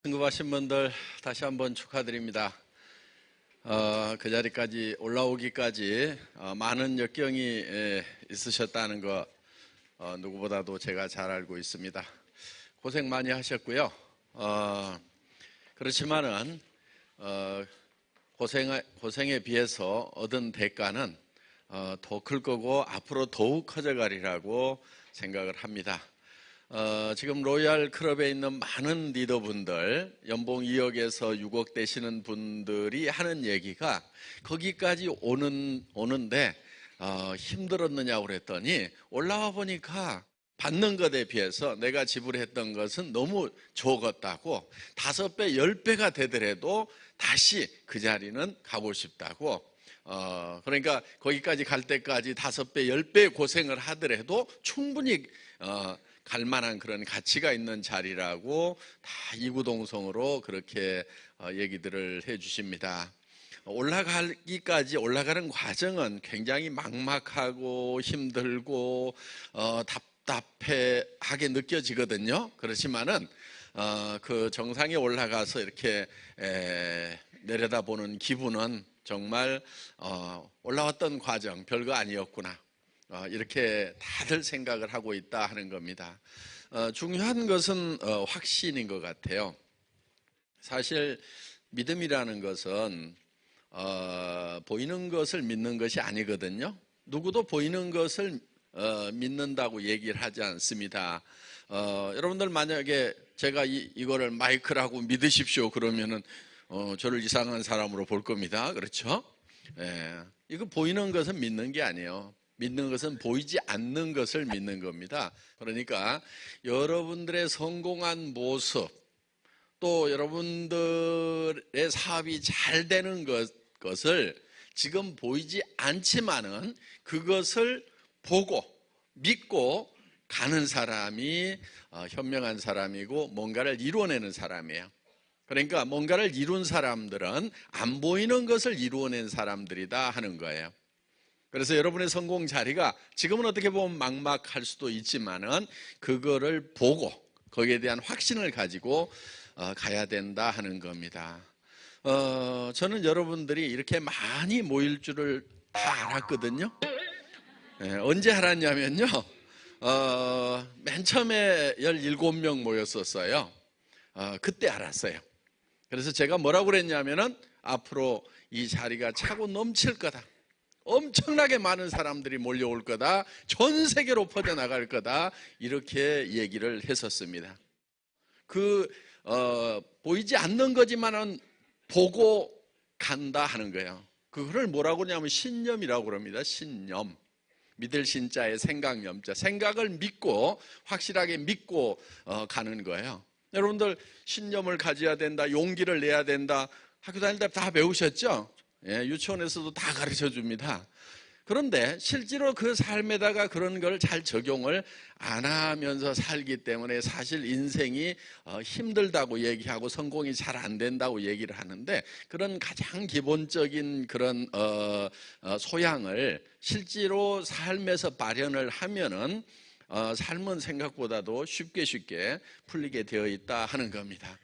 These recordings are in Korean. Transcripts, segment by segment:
승급하신 분들 다시 한번 축하드립니다. 그 자리까지 올라오기까지 많은 역경이 있으셨다는 거 누구보다도 제가 잘 알고 있습니다. 고생 많이 하셨고요. 그렇지만은 고생에 비해서 얻은 대가는 더 클 거고 앞으로 더욱 커져가리라고 생각을 합니다. 지금 로얄 클럽에 있는 많은 리더분들, 연봉 2억에서 6억 되시는 분들이 하는 얘기가 거기까지 오는데 힘들었느냐고 그랬더니 올라와 보니까 받는 것에 비해서 내가 지불했던 것은 너무 적었다고, 5배, 10배가 되더라도 다시 그 자리는 가고 싶다고. 그러니까 거기까지 갈 때까지 5배, 10배 고생을 하더라도 충분히 갈 만한 그런 가치가 있는 자리라고 다 이구동성으로 그렇게 얘기들을 해 주십니다. 올라가는 과정은 굉장히 막막하고 힘들고 답답하게 느껴지거든요. 그렇지만은 그 정상에 올라가서 이렇게 내려다보는 기분은 정말 올라왔던 과정 별거 아니었구나, 이렇게 다들 생각을 하고 있다 하는 겁니다. 중요한 것은 확신인 것 같아요. 사실 믿음이라는 것은 보이는 것을 믿는 것이 아니거든요. 누구도 보이는 것을 믿는다고 얘기를 하지 않습니다. 여러분들 만약에 제가 이거를 마이크라고 믿으십시오 그러면은 저를 이상한 사람으로 볼 겁니다. 그렇죠? 이거 보이는 것은 믿는 게 아니에요. 믿는 것은 보이지 않는 것을 믿는 겁니다. 그러니까 여러분들의 성공한 모습, 또 여러분들의 사업이 잘 되는 것을 지금 보이지 않지만은 그것을 보고 믿고 가는 사람이 현명한 사람이고 뭔가를 이루어내는 사람이에요. 그러니까 뭔가를 이룬 사람들은 안 보이는 것을 이루어낸 사람들이다 하는 거예요. 그래서 여러분의 성공 자리가 지금은 어떻게 보면 막막할 수도 있지만은 그거를 보고 거기에 대한 확신을 가지고 가야 된다 하는 겁니다. 저는 여러분들이 이렇게 많이 모일 줄을 다 알았거든요. 언제 알았냐면요, 맨 처음에 17명 모였었어요. 그때 알았어요. 그래서 제가 뭐라고 그랬냐면은 앞으로 이 자리가 차고 넘칠 거다, 엄청나게 많은 사람들이 몰려올 거다, 전 세계로 퍼져나갈 거다, 이렇게 얘기를 했었습니다. 보이지 않는 거지만은 보고 간다 하는 거예요. 그거를 뭐라고 하냐면 신념이라고 그럽니다. 신념. 믿을 신자에 생각념자. 생각을 믿고 확실하게 믿고 가는 거예요. 여러분들 신념을 가져야 된다, 용기를 내야 된다, 학교 다닐 때 다 배우셨죠? 유치원에서도 다 가르쳐 줍니다. 그런데 실제로 그 삶에다가 그런 걸 잘 적용을 안 하면서 살기 때문에 사실 인생이 힘들다고 얘기하고 성공이 잘 안 된다고 얘기를 하는데, 그런 가장 기본적인 그런 소양을 실제로 삶에서 발현을 하면은 삶은 생각보다도 쉽게 풀리게 되어 있다 하는 겁니다.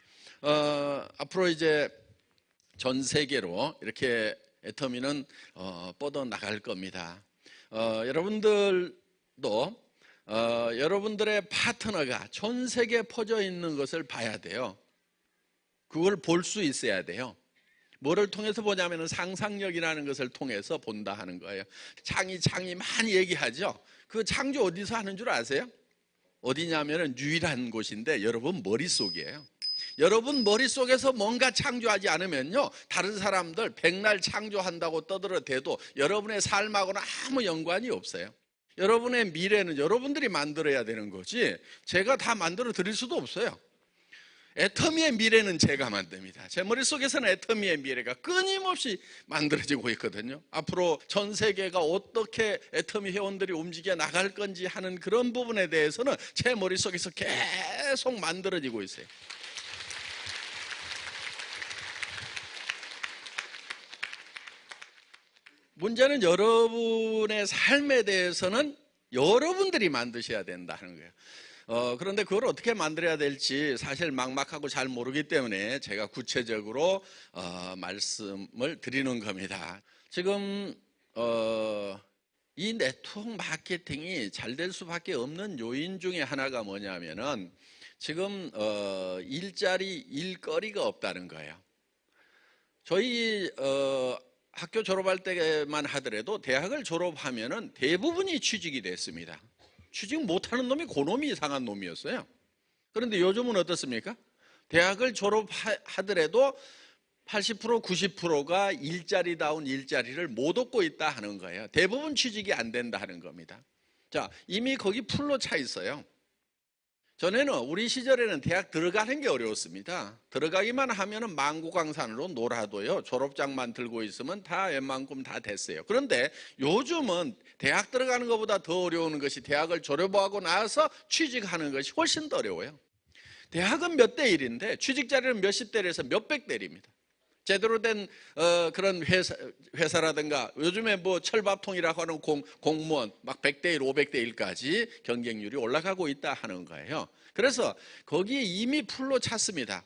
앞으로 이제 전 세계로 이렇게 애터미는 뻗어나갈 겁니다. 여러분들도 여러분들의 파트너가 전 세계에 퍼져 있는 것을 봐야 돼요. 그걸 볼 수 있어야 돼요. 뭐를 통해서 보냐면 상상력이라는 것을 통해서 본다 하는 거예요. 창이 많이 얘기하죠. 그 창조 어디서 하는 줄 아세요? 어디냐면 유일한 곳인데 여러분 머릿속이에요. 여러분 머릿속에서 뭔가 창조하지 않으면요, 다른 사람들 백날 창조한다고 떠들어대도 여러분의 삶하고는 아무 연관이 없어요. 여러분의 미래는 여러분들이 만들어야 되는 거지 제가 다 만들어 드릴 수도 없어요. 애터미의 미래는 제가 만듭니다. 제 머릿속에서는 애터미의 미래가 끊임없이 만들어지고 있거든요. 앞으로 전 세계가 어떻게 애터미 회원들이 움직여 나갈 건지 하는 그런 부분에 대해서는 제 머릿속에서 계속 만들어지고 있어요. 문제는 여러분의 삶에 대해서는 여러분들이 만드셔야 된다는 거예요. 그런데 그걸 어떻게 만들어야 될지 사실 막막하고 잘 모르기 때문에 제가 구체적으로 말씀을 드리는 겁니다. 지금 이 네트워크 마케팅이 잘 될 수밖에 없는 요인 중에 하나가 뭐냐면은 지금 일거리가 없다는 거예요. 저희 학교 졸업할 때만 하더라도 대학을 졸업하면은 대부분이 취직이 됐습니다. 취직 못하는 놈이 그놈이 이상한 놈이었어요. 그런데 요즘은 어떻습니까? 대학을 졸업하더라도 80% 90%가 일자리다운 일자리를 못 얻고 있다 하는 거예요. 대부분 취직이 안 된다 하는 겁니다. 자, 이미 거기 풀로 차 있어요. 전에는 우리 시절에는 대학 들어가는 게 어려웠습니다. 들어가기만 하면은 망고강산으로 놀아도요, 졸업장만 들고 있으면 다 웬만큼 다 됐어요. 그런데 요즘은 대학 들어가는 것보다 더 어려운 것이 대학을 졸업하고 나서 취직하는 것이 훨씬 더 어려워요. 대학은 몇 대 1인데 취직 자리는 몇십 대에서 몇백 대입니다. 제대로 된 그런 회사라든가 요즘에 뭐 철밥통이라고 하는 공무원 막 100대 1, 500대 1까지 경쟁률이 올라가고 있다 하는 거예요. 그래서 거기에 이미 풀로 찼습니다.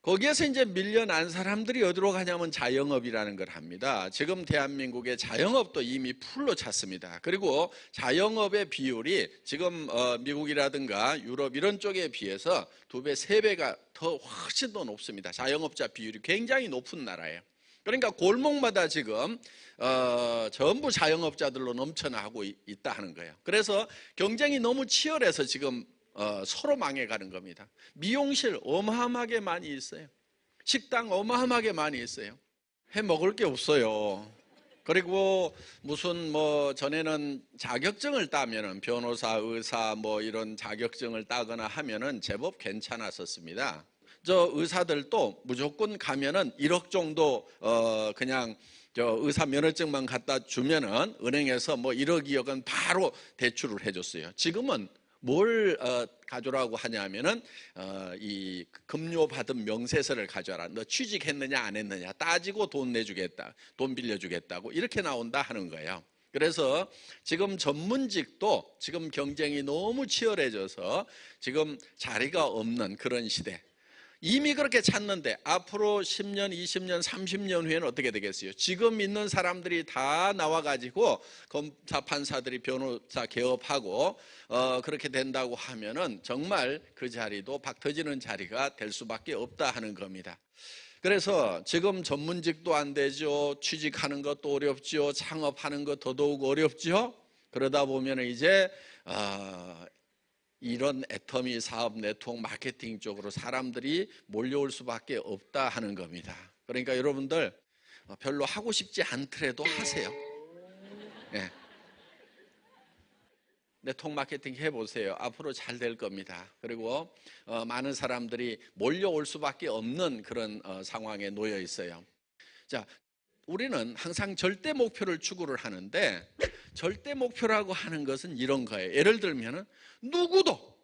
거기에서 이제 밀려난 사람들이 어디로 가냐면 자영업이라는 걸 합니다. 지금 대한민국의 자영업도 이미 풀로 찼습니다. 그리고 자영업의 비율이 지금 미국이라든가 유럽 이런 쪽에 비해서 2배, 3배가 더 훨씬 더 높습니다. 자영업자 비율이 굉장히 높은 나라예요. 그러니까 골목마다 지금 전부 자영업자들로 넘쳐나고 있다 하는 거예요. 그래서 경쟁이 너무 치열해서 지금 서로 망해가는 겁니다. 미용실 어마어마하게 많이 있어요. 식당 어마어마하게 많이 있어요. 해 먹을 게 없어요. 그리고 무슨 뭐 전에는 자격증을 따면은 변호사, 의사 뭐 이런 자격증을 따거나 하면은 제법 괜찮았었습니다. 저 의사들도 무조건 가면은 1억 정도 그냥 저 의사 면허증만 갖다 주면은 은행에서 뭐 1억, 2억은 바로 대출을 해줬어요. 지금은 뭘 가져라고 하냐면은 이 급료받은 명세서를 가져라. 너 취직했느냐 안 했느냐 따지고 돈 내주겠다, 돈 빌려주겠다고 이렇게 나온다 하는 거예요. 그래서 지금 전문직도 지금 경쟁이 너무 치열해져서 지금 자리가 없는 그런 시대. 이미 그렇게 찾는데 앞으로 10년, 20년, 30년 후에는 어떻게 되겠어요? 지금 있는 사람들이 다 나와가지고 검사, 판사들이 변호사 개업하고 그렇게 된다고 하면은 정말 그 자리도 박 터지는 자리가 될 수밖에 없다 하는 겁니다. 그래서 지금 전문직도 안 되죠. 취직하는 것도 어렵죠. 창업하는 것 더더욱 어렵죠. 그러다 보면 이제 이런 애터미 사업 네트워크 마케팅 쪽으로 사람들이 몰려올 수밖에 없다 하는 겁니다. 그러니까 여러분들 별로 하고 싶지 않더라도 하세요. 네. 네트워크 마케팅 해보세요. 앞으로 잘 될 겁니다. 그리고 많은 사람들이 몰려올 수밖에 없는 그런 상황에 놓여 있어요. 자, 우리는 항상 절대 목표를 추구를 하는데 절대 목표라고 하는 것은 이런 거예요. 예를 들면 누구도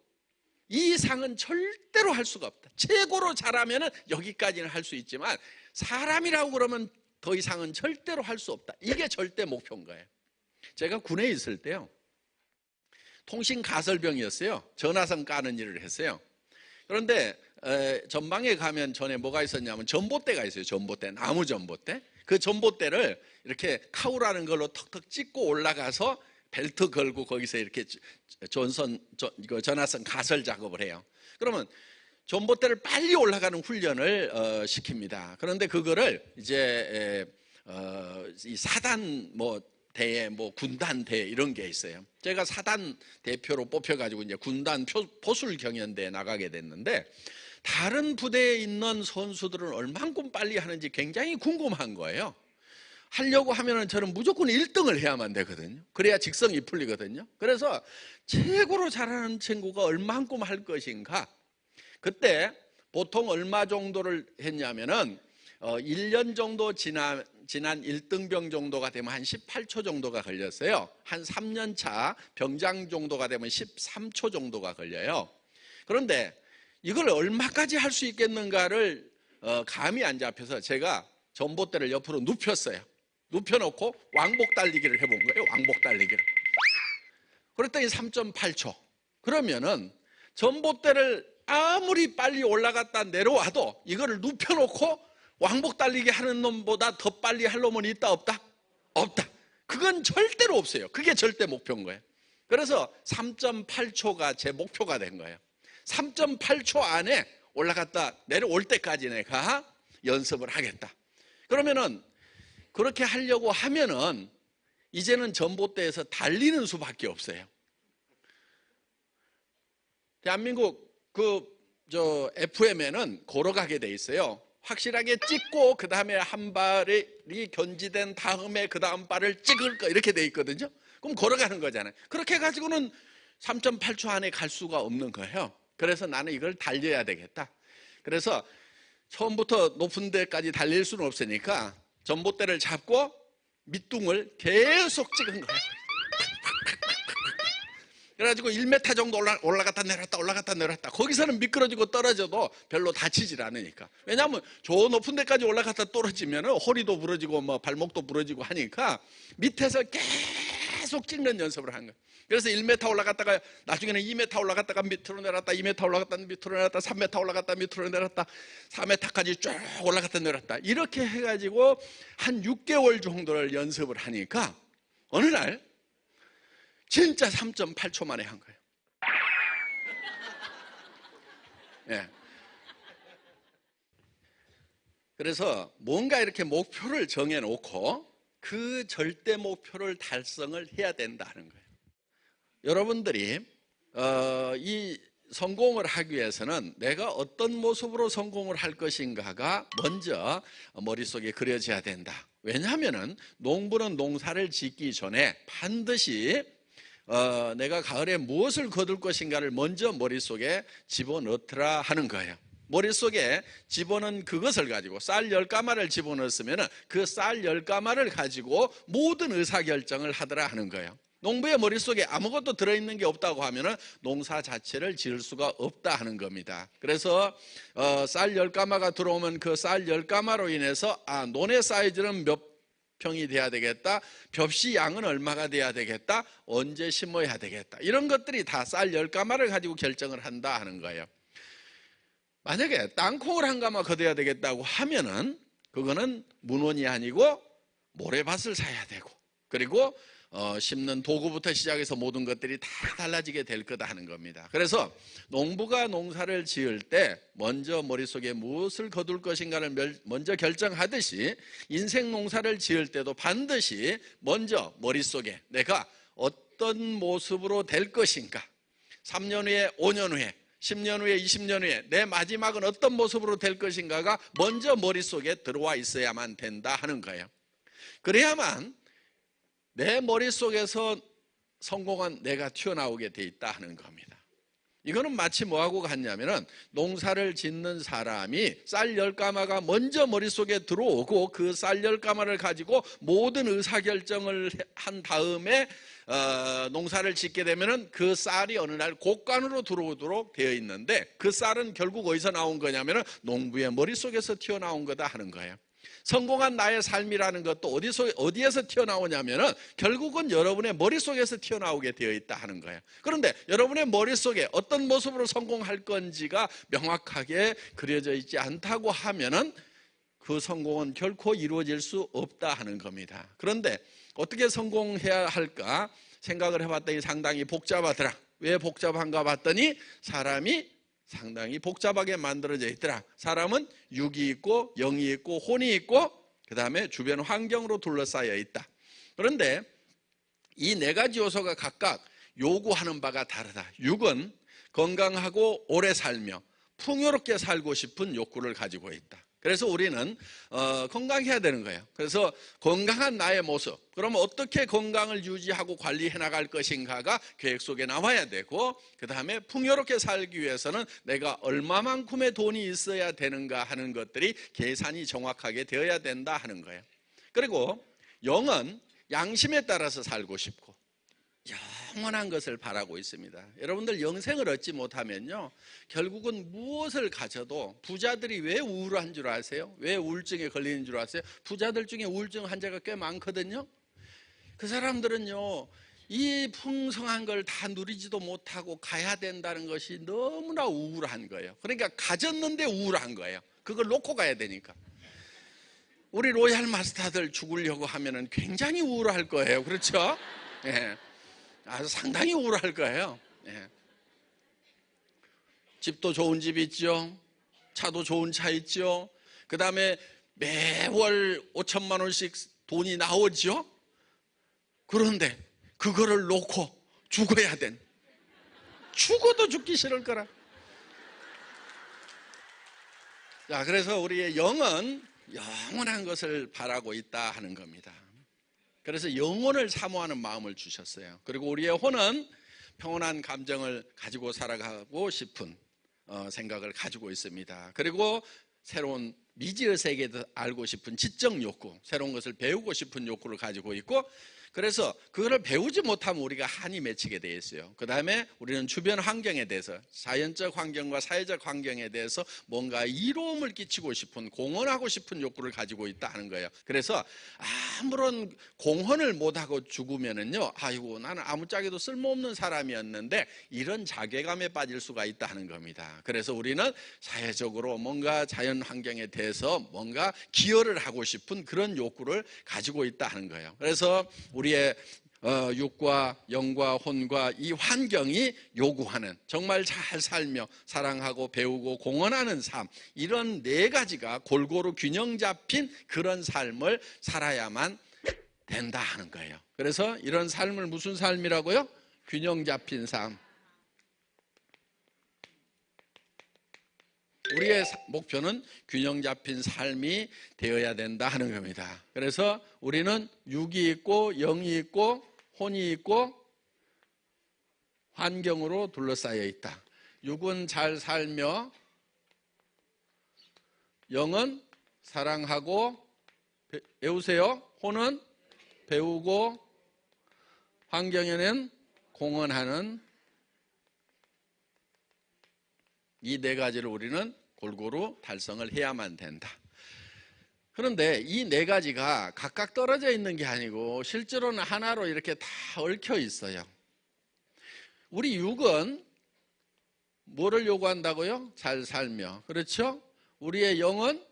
이 이상은 절대로 할 수가 없다. 최고로 잘하면 여기까지는 할 수 있지만 사람이라고 그러면 더 이상은 절대로 할 수 없다. 이게 절대 목표인 거예요. 제가 군에 있을 때요, 통신 가설병이었어요. 전화선 까는 일을 했어요. 그런데 전방에 가면 전에 뭐가 있었냐면 전봇대가 있어요. 전봇대, 나무 전봇대. 그 전봇대를 이렇게 카우라는 걸로 턱턱 찍고 올라가서 벨트 걸고 거기서 이렇게 전화선 가설 작업을 해요. 그러면 전봇대를 빨리 올라가는 훈련을 시킵니다. 그런데 그거를 이제 이 사단 뭐 대회, 뭐 군단 대회 이런 게 있어요. 제가 사단 대표로 뽑혀가지고 이제 군단 포술 경연대에 나가게 됐는데 다른 부대에 있는 선수들은 얼만큼 빨리 하는지 굉장히 궁금한 거예요. 하려고 하면은 저는 무조건 1등을 해야만 되거든요. 그래야 직성이 풀리거든요. 그래서 최고로 잘하는 친구가 얼만큼 할 것인가. 그때 보통 얼마 정도를 했냐면은 1년 정도 지난 1등병 정도가 되면 한 18초 정도가 걸렸어요. 한 3년 차 병장 정도가 되면 13초 정도가 걸려요. 그런데 이걸 얼마까지 할 수 있겠는가를 감이 안 잡혀서 제가 전봇대를 옆으로 눕혔어요. 눕혀놓고 왕복 달리기를 해본 거예요. 왕복 달리기를. 그랬더니 3.8초. 그러면은 전봇대를 아무리 빨리 올라갔다 내려와도 이거를 눕혀놓고 왕복 달리기 하는 놈보다 더 빨리 할 놈은 있다 없다? 없다. 그건 절대로 없어요. 그게 절대 목표인 거예요. 그래서 3.8초가 제 목표가 된 거예요. 3.8초 안에 올라갔다 내려올 때까지 내가 연습을 하겠다. 그러면은 그렇게 하려고 하면은 이제는 전봇대에서 달리는 수밖에 없어요. 대한민국 FM에는 걸어가게 돼 있어요. 확실하게 찍고 그 다음에 한 발이 견지된 다음에 그 다음 발을 찍을 거 이렇게 돼 있거든요. 그럼 걸어가는 거잖아요. 그렇게 해가지고는 3.8초 안에 갈 수가 없는 거예요. 그래서 나는 이걸 달려야 되겠다. 그래서 처음부터 높은 데까지 달릴 수는 없으니까 전봇대를 잡고 밑둥을 계속 찍은 거예요. 그래가지고 1m 정도 올라갔다 내렸다 올라갔다 내렸다. 거기서는 미끄러지고 떨어져도 별로 다치질 않으니까. 왜냐하면 저 높은 데까지 올라갔다 떨어지면 허리도 부러지고 뭐 발목도 부러지고 하니까 밑에서 계속 찍는 연습을 한 거예요. 그래서 1m 올라갔다가 나중에는 2m 올라갔다가 밑으로 내렸다, 2m 올라갔다 밑으로 내렸다, 3m 올라갔다 밑으로 내렸다, 4m까지 쭉 올라갔다 내렸다. 이렇게 해가지고 한 6개월 정도를 연습을 하니까 어느 날 진짜 3.8초 만에 한 거예요. 예. 그래서 뭔가 이렇게 목표를 정해놓고 그 절대 목표를 달성을 해야 된다는 거예요. 여러분들이 이 성공을 하기 위해서는 내가 어떤 모습으로 성공을 할 것인가가 먼저 머릿속에 그려져야 된다. 왜냐하면 농부는 농사를 짓기 전에 반드시 내가 가을에 무엇을 거둘 것인가를 먼저 머릿속에 집어넣더라 하는 거예요. 머릿속에 집어넣은 그것을 가지고 쌀 10가마를 집어넣었으면 그 쌀 10가마를 가지고 모든 의사결정을 하더라 하는 거예요. 농부의 머릿속에 아무것도 들어있는 게 없다고 하면 농사 자체를 지을 수가 없다 하는 겁니다. 그래서 쌀 10가마가 들어오면 그 쌀 10가마로 인해서 논의 사이즈는 몇 평이 돼야 되겠다, 벽시 양은 얼마가 돼야 되겠다, 언제 심어야 되겠다, 이런 것들이 다 쌀 10가마를 가지고 결정을 한다 하는 거예요. 만약에 땅콩을 한 가마 거둬야 되겠다고 하면은 그거는 문원이 아니고 모래밭을 사야 되고, 그리고 심는 도구부터 시작해서 모든 것들이 다 달라지게 될 거다 하는 겁니다. 그래서 농부가 농사를 지을 때 먼저 머릿속에 무엇을 거둘 것인가를 먼저 결정하듯이 인생 농사를 지을 때도 반드시 먼저 머릿속에 내가 어떤 모습으로 될 것인가, 3년 후에, 5년 후에, 10년 후에, 20년 후에 내 마지막은 어떤 모습으로 될 것인가가 먼저 머릿속에 들어와 있어야만 된다 하는 거예요. 그래야만 내 머릿속에서 성공한 내가 튀어나오게 돼 있다 하는 겁니다. 이거는 마치 뭐하고 같냐면은 농사를 짓는 사람이 쌀 10가마가 먼저 머릿속에 들어오고 그 쌀 10가마를 가지고 모든 의사결정을 한 다음에 농사를 짓게 되면은 그 쌀이 어느 날 곡간으로 들어오도록 되어 있는데 그 쌀은 결국 어디서 나온 거냐면은 농부의 머릿속에서 튀어나온 거다 하는 거예요. 성공한 나의 삶이라는 것도 어디에서 튀어나오냐면은 결국은 여러분의 머릿속에서 튀어나오게 되어 있다 하는 거예요. 그런데 여러분의 머릿속에 어떤 모습으로 성공할 건지가 명확하게 그려져 있지 않다고 하면은 그 성공은 결코 이루어질 수 없다 하는 겁니다. 그런데 어떻게 성공해야 할까 생각을 해봤더니 상당히 복잡하더라. 왜 복잡한가 봤더니 사람이 상당히 복잡하게 만들어져 있더라. 사람은 육이 있고 영이 있고 혼이 있고 그 다음에 주변 환경으로 둘러싸여 있다. 그런데 이 네 가지 요소가 각각 요구하는 바가 다르다. 육은 건강하고 오래 살며 풍요롭게 살고 싶은 욕구를 가지고 있다. 그래서 우리는 건강해야 되는 거예요. 그래서 건강한 나의 모습, 그러면 어떻게 건강을 유지하고 관리해 나갈 것인가가 계획 속에 나와야 되고, 그 다음에 풍요롭게 살기 위해서는 내가 얼마만큼의 돈이 있어야 되는가 하는 것들이 계산이 정확하게 되어야 된다 하는 거예요. 그리고 영은 양심에 따라서 살고 싶고 영원한 것을 바라고 있습니다. 여러분들 영생을 얻지 못하면요, 결국은 무엇을 가져도 부자들이 왜 우울한 줄 아세요? 왜 우울증에 걸리는 줄 아세요? 부자들 중에 우울증 환자가 꽤 많거든요. 그 사람들은요, 이 풍성한 걸 다 누리지도 못하고 가야 된다는 것이 너무나 우울한 거예요. 그러니까 가졌는데 우울한 거예요. 그걸 놓고 가야 되니까. 우리 로얄 마스터들 죽으려고 하면은 굉장히 우울할 거예요. 그렇죠? 예. 아주 상당히 우울할 거예요. 예. 집도 좋은 집 있죠. 차도 좋은 차 있죠. 그 다음에 매월 5천만 원씩 돈이 나오죠. 그런데 그거를 놓고 죽어야 된, 죽어도 죽기 싫을 거라. 자, 그래서 우리의 영은 영원한 것을 바라고 있다 하는 겁니다. 그래서 영혼을 사모하는 마음을 주셨어요. 그리고 우리의 혼은 평온한 감정을 가지고 살아가고 싶은 생각을 가지고 있습니다. 그리고 새로운 미지의 세계도 알고 싶은 지적 욕구, 새로운 것을 배우고 싶은 욕구를 가지고 있고, 그래서 그거를 배우지 못하면 우리가 한이 맺히게 되어 있어요. 그 다음에 우리는 주변 환경에 대해서, 자연적 환경과 사회적 환경에 대해서 뭔가 이로움을 끼치고 싶은, 공헌하고 싶은 욕구를 가지고 있다 하는 거예요. 그래서 아무런 공헌을 못하고 죽으면은요, 아이고 나는 아무짝에도 쓸모없는 사람이었는데, 이런 자괴감에 빠질 수가 있다 하는 겁니다. 그래서 우리는 사회적으로 뭔가 자연 환경에 대해서 뭔가 기여를 하고 싶은 그런 욕구를 가지고 있다 하는 거예요. 그래서 우리의 육과 영과 혼과 이 환경이 요구하는, 정말 잘 살며 사랑하고 배우고 공헌하는 삶, 이런 네 가지가 골고루 균형 잡힌 그런 삶을 살아야만 된다 하는 거예요. 그래서 이런 삶을 무슨 삶이라고요? 균형 잡힌 삶. 우리의 목표는 균형 잡힌 삶이 되어야 된다 하는 겁니다. 그래서 우리는 육이 있고 영이 있고 혼이 있고 환경으로 둘러싸여 있다. 육은 잘 살며, 영은 사랑하고, 외우세요. 혼은 배우고, 환경에는 공헌하는, 이 네 가지를 우리는 골고루 달성을 해야만 된다. 그런데 이 네 가지가 각각 떨어져 있는 게 아니고 실제로는 하나로 이렇게 다 얽혀 있어요. 우리 육은 뭐를 요구한다고요? 잘 살며. 그렇죠? 우리의 영은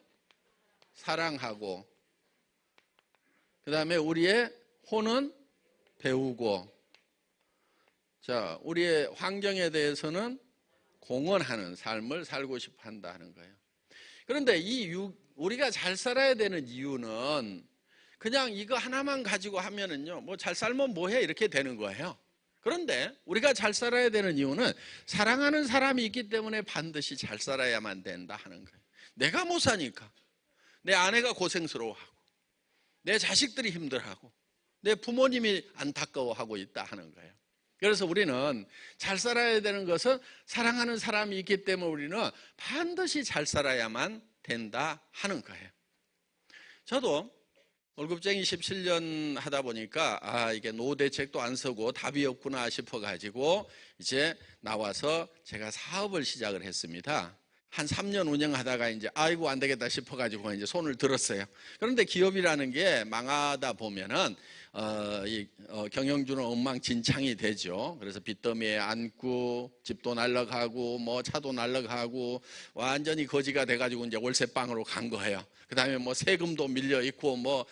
사랑하고, 그 다음에 우리의 혼은 배우고, 자, 우리의 환경에 대해서는 공헌하는 삶을 살고 싶어 한다 하는 거예요. 그런데 우리가 잘 살아야 되는 이유는 그냥 이거 하나만 가지고 하면은요, 뭐 잘 살면 뭐해? 이렇게 되는 거예요. 그런데 우리가 잘 살아야 되는 이유는 사랑하는 사람이 있기 때문에 반드시 잘 살아야만 된다 하는 거예요. 내가 못 사니까 내 아내가 고생스러워하고, 내 자식들이 힘들어하고, 내 부모님이 안타까워하고 있다 하는 거예요. 그래서 우리는 잘 살아야 되는 것은 사랑하는 사람이 있기 때문에 우리는 반드시 잘 살아야만 된다 하는 거예요. 저도 월급쟁이 17년 하다 보니까 이게 노후 대책도 안 서고 답이 없구나 싶어가지고 이제 나와서 제가 사업을 시작을 했습니다. 한 3년 운영하다가 이제 아이고 안 되겠다 싶어가지고 이제 손을 들었어요. 그런데 기업이라는 게 망하다 보면은 경영주는 엉망진창이 되죠. 그래서 빚더미에 앉고, 집도 날라가고, 뭐 차도 날라가고, 완전히 거지가 돼가지고 이제 월세방으로 간 거예요. 그 다음에 뭐 세금도 밀려 있고, 뭐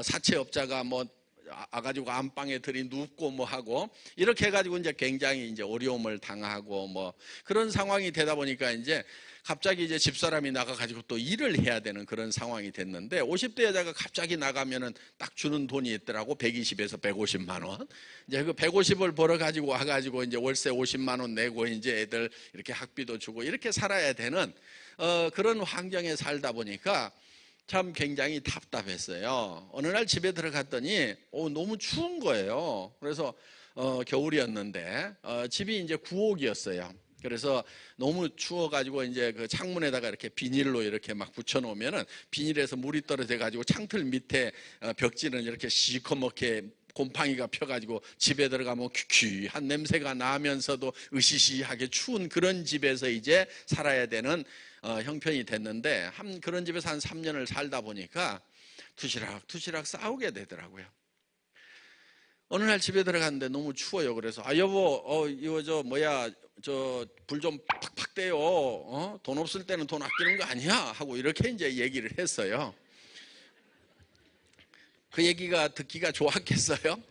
사채업자가 뭐 가지고 안방에 들이 눕고 뭐 하고, 이렇게 해가지고 이제 굉장히 이제 어려움을 당하고 뭐 그런 상황이 되다 보니까 이제 갑자기 이제 집사람이 나가가지고 또 일을 해야 되는 그런 상황이 됐는데, 50대 여자가 갑자기 나가면은 딱 주는 돈이 있더라고. 120에서 150만 원. 이제 그 150을 벌어가지고 와가지고 이제 월세 50만 원 내고 이제 애들 이렇게 학비도 주고 이렇게 살아야 되는 그런 환경에 살다 보니까 참 굉장히 답답했어요. 어느 날 집에 들어갔더니 너무 추운 거예요. 그래서 겨울이었는데 집이 이제 구옥이었어요. 그래서 너무 추워가지고 이제 그 창문에다가 이렇게 비닐로 이렇게 막 붙여놓으면은 비닐에서 물이 떨어져가지고 창틀 밑에 벽지는 이렇게 시커멓게 곰팡이가 펴가지고 집에 들어가면 퀴퀴한 냄새가 나면서도 으시시하게 추운 그런 집에서 이제 살아야 되는 형편이 됐는데, 그런 집에서 한 3년을 살다 보니까 투시락 싸우게 되더라고요. 어느 날 집에 들어갔는데 너무 추워요. 그래서 여보, 이거 저 뭐야, 저 불 좀 팍팍 떼요. 돈 없을 때는 돈 아끼는 거 아니야? 하고 이렇게 이제 얘기를 했어요. 그 얘기가 듣기가 좋았겠어요?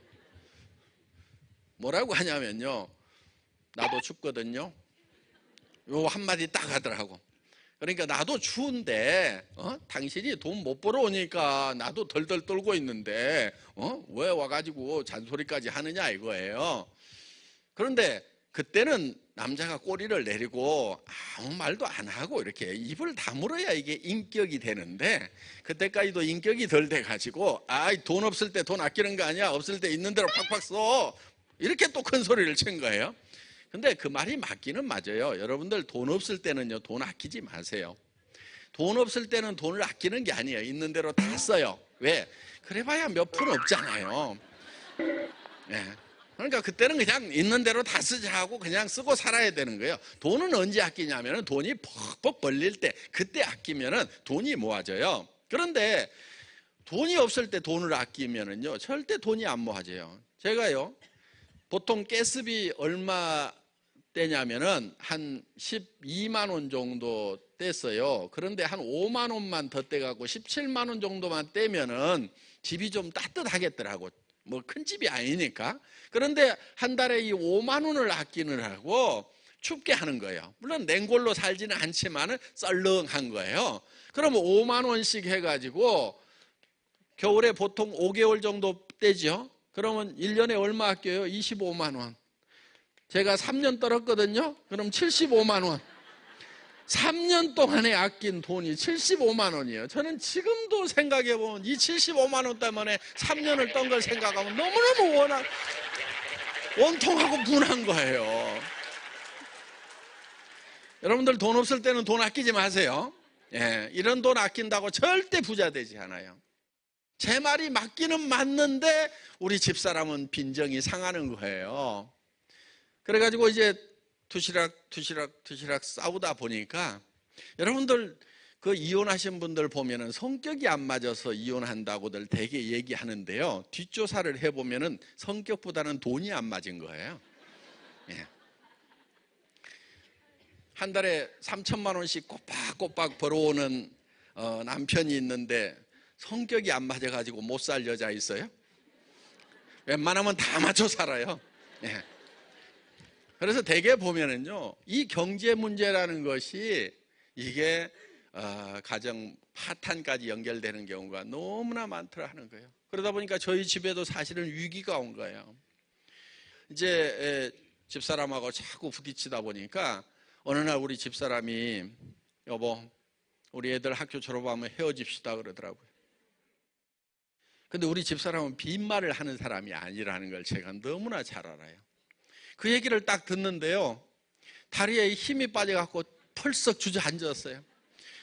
뭐라고 하냐면요, 나도 춥거든요. 요 한마디 딱 하더라고. 그러니까 나도 추운데 당신이 돈 못 벌어 오니까 나도 덜덜 떨고 있는데 왜 와가지고 잔소리까지 하느냐 이거예요. 그런데 그때는 남자가 꼬리를 내리고 아무 말도 안 하고 이렇게 입을 다물어야 이게 인격이 되는데, 그때까지도 인격이 덜 돼가지고 돈 없을 때 돈 아끼는 거 아니야, 없을 때 있는 대로 팍팍 써, 이렇게 또 큰 소리를 친 거예요. 근데 그 말이 맞기는 맞아요. 여러분들 돈 없을 때는요, 돈 아끼지 마세요. 돈 없을 때는 돈을 아끼는 게 아니에요. 있는 대로 다 써요. 왜? 그래봐야 몇 푼 없잖아요. 네. 그러니까 그때는 그냥 있는 대로 다 쓰자 하고 그냥 쓰고 살아야 되는 거예요. 돈은 언제 아끼냐면 돈이 퍽퍽 벌릴 때, 그때 아끼면 돈이 모아져요. 그런데 돈이 없을 때 돈을 아끼면요, 절대 돈이 안 모아져요. 제가요, 보통 가스비 얼마 떼냐면은 한 12만 원 정도 뗐어요. 그런데 한 5만 원만 더 떼갖고 17만 원 정도만 떼면은 집이 좀 따뜻하겠더라고. 뭐 큰 집이 아니니까. 그런데 한 달에 이 5만 원을 아끼느라고 춥게 하는 거예요. 물론 냉골로 살지는 않지만은 썰렁한 거예요. 그러면 5만 원씩 해가지고 겨울에 보통 5개월 정도 떼죠. 그러면 1년에 얼마 아껴요? 25만 원. 제가 3년 떨었거든요. 그럼 75만 원. 3년 동안에 아낀 돈이 75만 원이에요. 저는 지금도 생각해보면 이 75만 원 때문에 3년을 떤 걸 생각하면 너무너무 원통하고 분한 거예요. 여러분들 돈 없을 때는 돈 아끼지 마세요. 예, 이런 돈 아낀다고 절대 부자 되지 않아요. 제 말이 맞기는 맞는데 우리 집사람은 빈정이 상하는 거예요. 그래가지고 이제 투시락 싸우다 보니까, 여러분들 그 이혼하신 분들 보면은 성격이 안 맞아서 이혼한다고들 되게 얘기하는데요, 뒷조사를 해보면은 성격보다는 돈이 안 맞은 거예요. 예. 한 달에 3천만 원씩 꼬박꼬박 벌어오는 남편이 있는데 성격이 안 맞아가지고 못 살 여자 있어요? 웬만하면 다 맞춰 살아요. 예. 그래서 대개 보면은요, 이 경제 문제라는 것이 이게 가정 파탄까지 연결되는 경우가 너무나 많더라 하는 거예요. 그러다 보니까 저희 집에도 사실은 위기가 온 거예요. 이제 집사람하고 자꾸 부딪히다 보니까 어느 날 우리 집사람이 여보, 우리 애들 학교 졸업하면 헤어집시다 그러더라고요. 근데 우리 집사람은 빈말을 하는 사람이 아니라는 걸 제가 너무나 잘 알아요. 그 얘기를 딱 듣는데요, 다리에 힘이 빠져갖고 펄썩 주저앉았어요.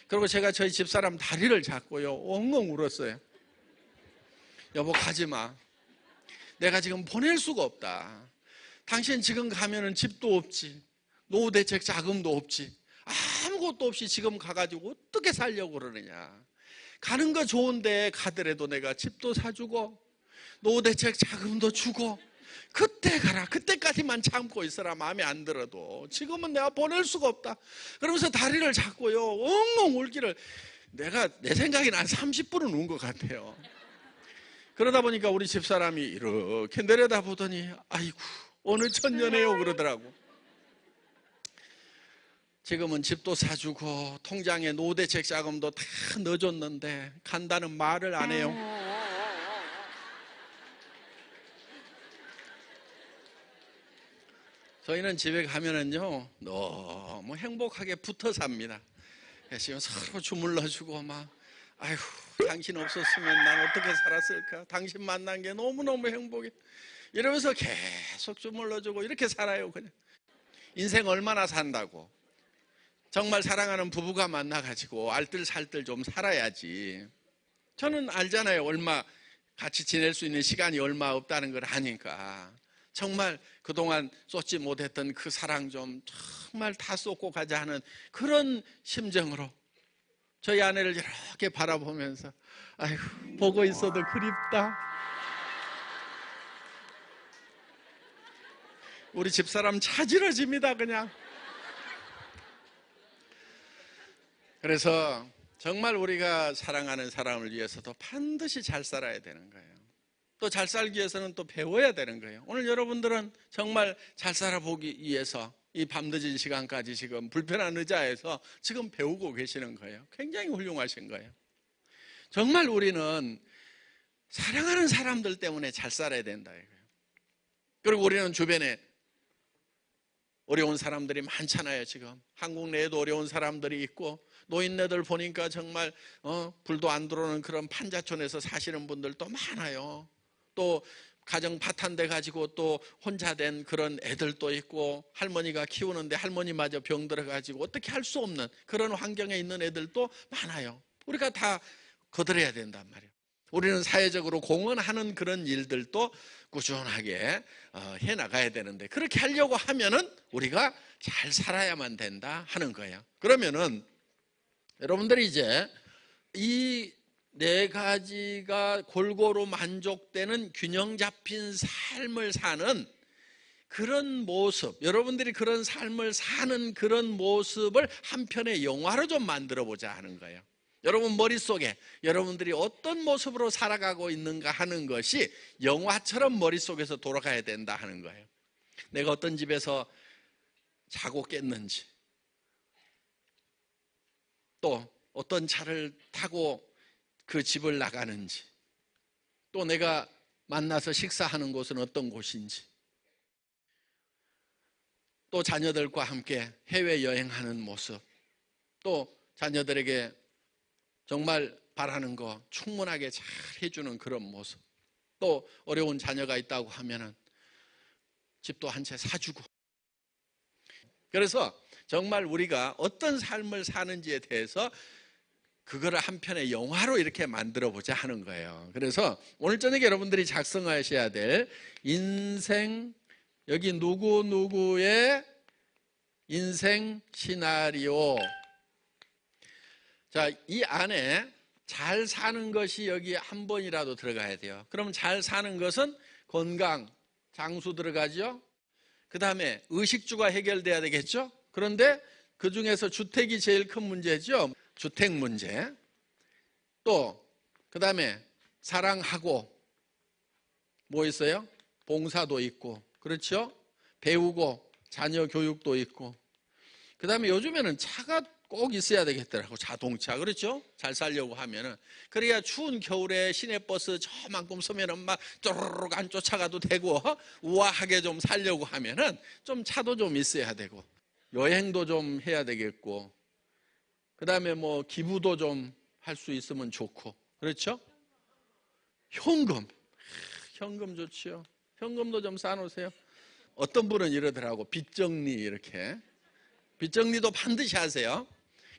그리고 제가 저희 집사람 다리를 잡고요, 엉엉 울었어요. 여보, 가지마. 내가 지금 보낼 수가 없다. 당신 지금 가면은 집도 없지, 노후대책 자금도 없지, 아무것도 없이 지금 가가지고 어떻게 살려고 그러느냐. 가는 거 좋은데 가더라도 내가 집도 사주고 노후대책 자금도 주고, 그때 가라, 그때까지만 참고 있어라. 마음에 안 들어도 지금은 내가 보낼 수가 없다. 그러면서 다리를 잡고요, 엉엉 울기를, 내가 내 생각에는 한 30분은 운 것 같아요. 그러다 보니까 우리 집사람이 이렇게 내려다보더니 아이고 어느 천년에요 그러더라고. 지금은 집도 사주고 통장에 노후대책 자금도 다 넣어줬는데 간다는 말을 안 해요. 저희는 집에 가면은요, 너무 행복하게 붙어 삽니다. 지금 서로 주물러주고 막, 아이고 당신 없었으면 난 어떻게 살았을까, 당신 만난 게 너무너무 행복해, 이러면서 계속 주물러주고 이렇게 살아요. 그냥 인생 얼마나 산다고. 정말 사랑하는 부부가 만나가지고 알뜰살뜰 좀 살아야지. 저는 알잖아요, 얼마 같이 지낼 수 있는 시간이 얼마 없다는 걸 아니까. 정말 그동안 쏟지 못했던 그 사랑 좀 정말 다 쏟고 가자 하는 그런 심정으로 저희 아내를 이렇게 바라보면서 아이고 보고 있어도 그립다. 우리 집사람 차지러집니다 그냥. 그래서 정말 우리가 사랑하는 사람을 위해서도 반드시 잘 살아야 되는 거예요. 또 잘 살기 위해서는 또 배워야 되는 거예요. 오늘 여러분들은 정말 잘 살아보기 위해서 이 밤늦은 시간까지 지금 불편한 의자에서 지금 배우고 계시는 거예요. 굉장히 훌륭하신 거예요. 정말 우리는 사랑하는 사람들 때문에 잘 살아야 된다 이거예요. 그리고 우리는 주변에 어려운 사람들이 많잖아요. 지금 한국 내에도 어려운 사람들이 있고, 노인네들 보니까 정말 불도 안 들어오는 그런 판자촌에서 사시는 분들도 많아요. 또 가정 파탄돼 가지고 또 혼자 된 그런 애들도 있고, 할머니가 키우는데 할머니마저 병들어 가지고 어떻게 할 수 없는 그런 환경에 있는 애들도 많아요. 우리가 다 거들어야 된단 말이에요. 우리는 사회적으로 공헌하는 그런 일들도 꾸준하게 해나가야 되는데, 그렇게 하려고 하면은 우리가 잘 살아야만 된다 하는 거예요. 그러면은 여러분들이 이제 이 네 가지가 골고루 만족되는 균형 잡힌 삶을 사는 그런 모습, 여러분들이 그런 삶을 사는 그런 모습을 한 편의 영화로 좀 만들어 보자 하는 거예요. 여러분 머릿속에 여러분들이 어떤 모습으로 살아가고 있는가 하는 것이 영화처럼 머릿속에서 돌아가야 된다 하는 거예요. 내가 어떤 집에서 자고 깼는지, 또 어떤 차를 타고 그 집을 나가는지, 또 내가 만나서 식사하는 곳은 어떤 곳인지, 또 자녀들과 함께 해외여행하는 모습, 또 자녀들에게 정말 바라는 거 충분하게 잘 해주는 그런 모습, 또 어려운 자녀가 있다고 하면은 집도 한 채 사주고. 그래서 정말 우리가 어떤 삶을 사는지에 대해서 그거를 한 편의 영화로 이렇게 만들어 보자 하는 거예요. 그래서 오늘 저녁에 여러분들이 작성하셔야 될 인생, 여기 누구누구의 인생 시나리오. 자, 이 안에 잘 사는 것이 여기 한 번이라도 들어가야 돼요. 그럼 잘 사는 것은 건강, 장수 들어가죠. 그 다음에 의식주가 해결돼야 되겠죠. 그런데 그 중에서 주택이 제일 큰 문제죠. 주택 문제. 또 그 다음에 사랑하고, 뭐 있어요? 봉사도 있고, 그렇죠? 배우고 자녀 교육도 있고, 그 다음에 요즘에는 차가 꼭 있어야 되겠더라고. 자동차, 그렇죠? 잘 살려고 하면은. 그래야 추운 겨울에 시내버스 저만큼 서면은 막 쪼르륵 안 쫓아가도 되고, 우아하게 좀 살려고 하면은 좀 차도 좀 있어야 되고, 여행도 좀 해야 되겠고, 그 다음에 뭐 기부도 좀 할 수 있으면 좋고, 그렇죠? 현금 좋지요. 현금도 좀 쌓아놓으세요. 어떤 분은 이러더라고. 빚 정리 이렇게. 빚 정리도 반드시 하세요.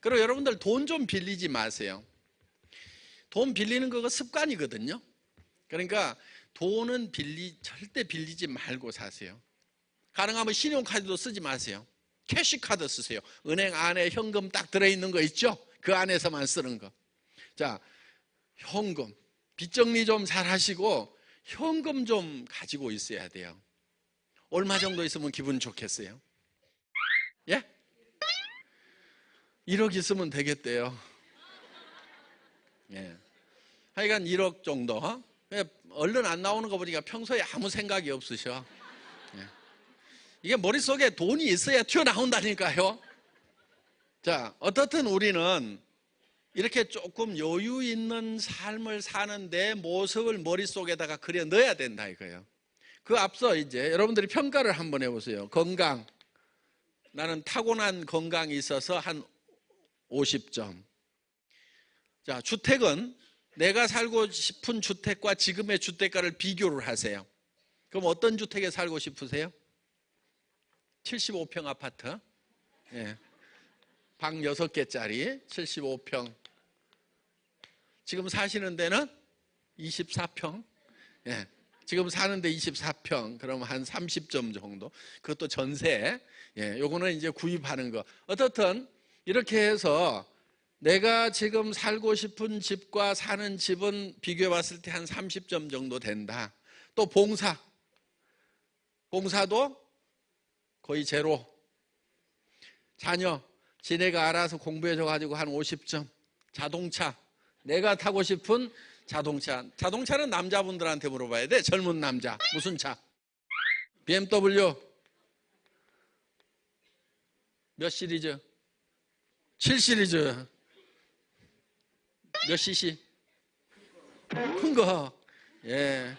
그리고 여러분들 돈 좀 빌리지 마세요. 돈 빌리는 거가 습관이거든요. 그러니까 돈은 절대 빌리지 말고 사세요. 가능하면 신용카드도 쓰지 마세요. 캐시카드 쓰세요. 은행 안에 현금 딱 들어있는 거 있죠? 그 안에서만 쓰는 거. 자, 현금. 빚 정리 좀 잘 하시고 현금 좀 가지고 있어야 돼요. 얼마 정도 있으면 기분 좋겠어요? 예? 1억 있으면 되겠대요. 예. 하여간 1억 정도. 얼른 안 나오는 거 보니까 평소에 아무 생각이 없으셔. 예. 이게 머릿속에 돈이 있어야 튀어나온다니까요. 자, 어떻든 우리는 이렇게 조금 여유 있는 삶을 사는 내 모습을 머릿속에다가 그려 넣어야 된다 이거예요. 그 앞서 이제 여러분들이 평가를 한번 해보세요. 건강. 나는 타고난 건강이 있어서 한 50점. 자, 주택은 내가 살고 싶은 주택과 지금의 주택가를 비교를 하세요. 그럼 어떤 주택에 살고 싶으세요? 75평 아파트. 예. 방 6개짜리 75평. 지금 사시는 데는 24평. 예. 지금 사는데 24평. 그러면 한 30점 정도. 그것도 전세. 예. 요거는 이제 구입하는 거. 어떻든 이렇게 해서 내가 지금 살고 싶은 집과 사는 집은 비교해 봤을 때 한 30점 정도 된다. 또 봉사도 거의 제로. 자녀, 지네가 알아서 공부해줘가지고 한 50점. 자동차, 내가 타고 싶은 자동차. 자동차는 남자분들한테 물어봐야 돼. 젊은 남자. 무슨 차? BMW. 몇 시리즈? 7 시리즈. 몇 cc? 큰 거. 예.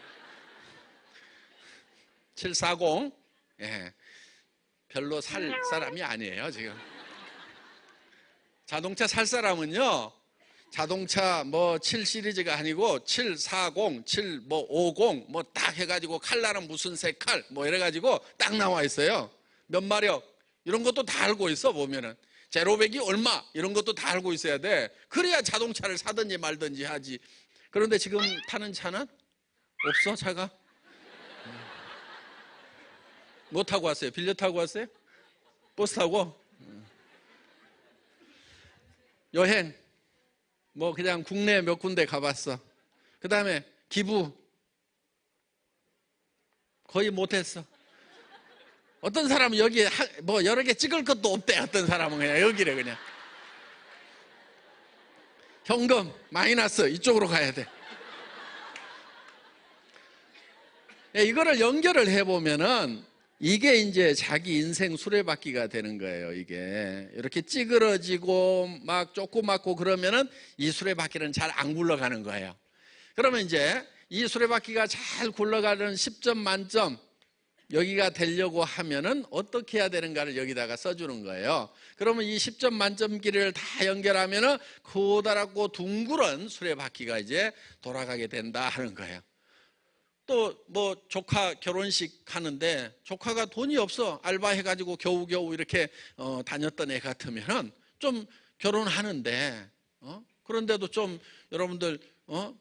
740. 예. 별로 살 사람이 아니에요, 지금. 자동차 살 사람은요, 자동차 뭐 7 시리즈가 아니고 740, 750 뭐 딱 해가지고 칼라는 무슨 색깔 뭐 이래가지고 딱 나와 있어요. 몇 마력 이런 것도 다 알고 있어 보면은. 제로백이 얼마 이런 것도 다 알고 있어야 돼. 그래야 자동차를 사든지 말든지 하지. 그런데 지금 타는 차는 없어, 차가? 뭐 타고 왔어요? 빌려 타고 왔어요? 버스 타고? 여행 뭐 그냥 국내 몇 군데 가봤어. 그 다음에 기부 거의 못했어. 어떤 사람은 여기에 뭐 여러 개 찍을 것도 없대. 어떤 사람은 그냥 여기래. 그냥 현금 마이너스 이쪽으로 가야 돼. 이거를 연결을 해보면은 이게 이제 자기 인생 수레바퀴가 되는 거예요. 이게 이렇게 찌그러지고 막 조그맣고 그러면은 이 수레바퀴는 잘 안 굴러가는 거예요. 그러면 이제 이 수레바퀴가 잘 굴러가는 10점 만점 여기가 되려고 하면은 어떻게 해야 되는가를 여기다가 써주는 거예요. 그러면 이 10점 만점 길이를 다 연결하면은 커다랗고 둥그런 수레바퀴가 이제 돌아가게 된다 하는 거예요. 또 뭐 조카 결혼식 하는데 조카가 돈이 없어 알바해가지고 겨우겨우 이렇게 다녔던 애 같으면은 좀 결혼하는데 그런데도 좀 여러분들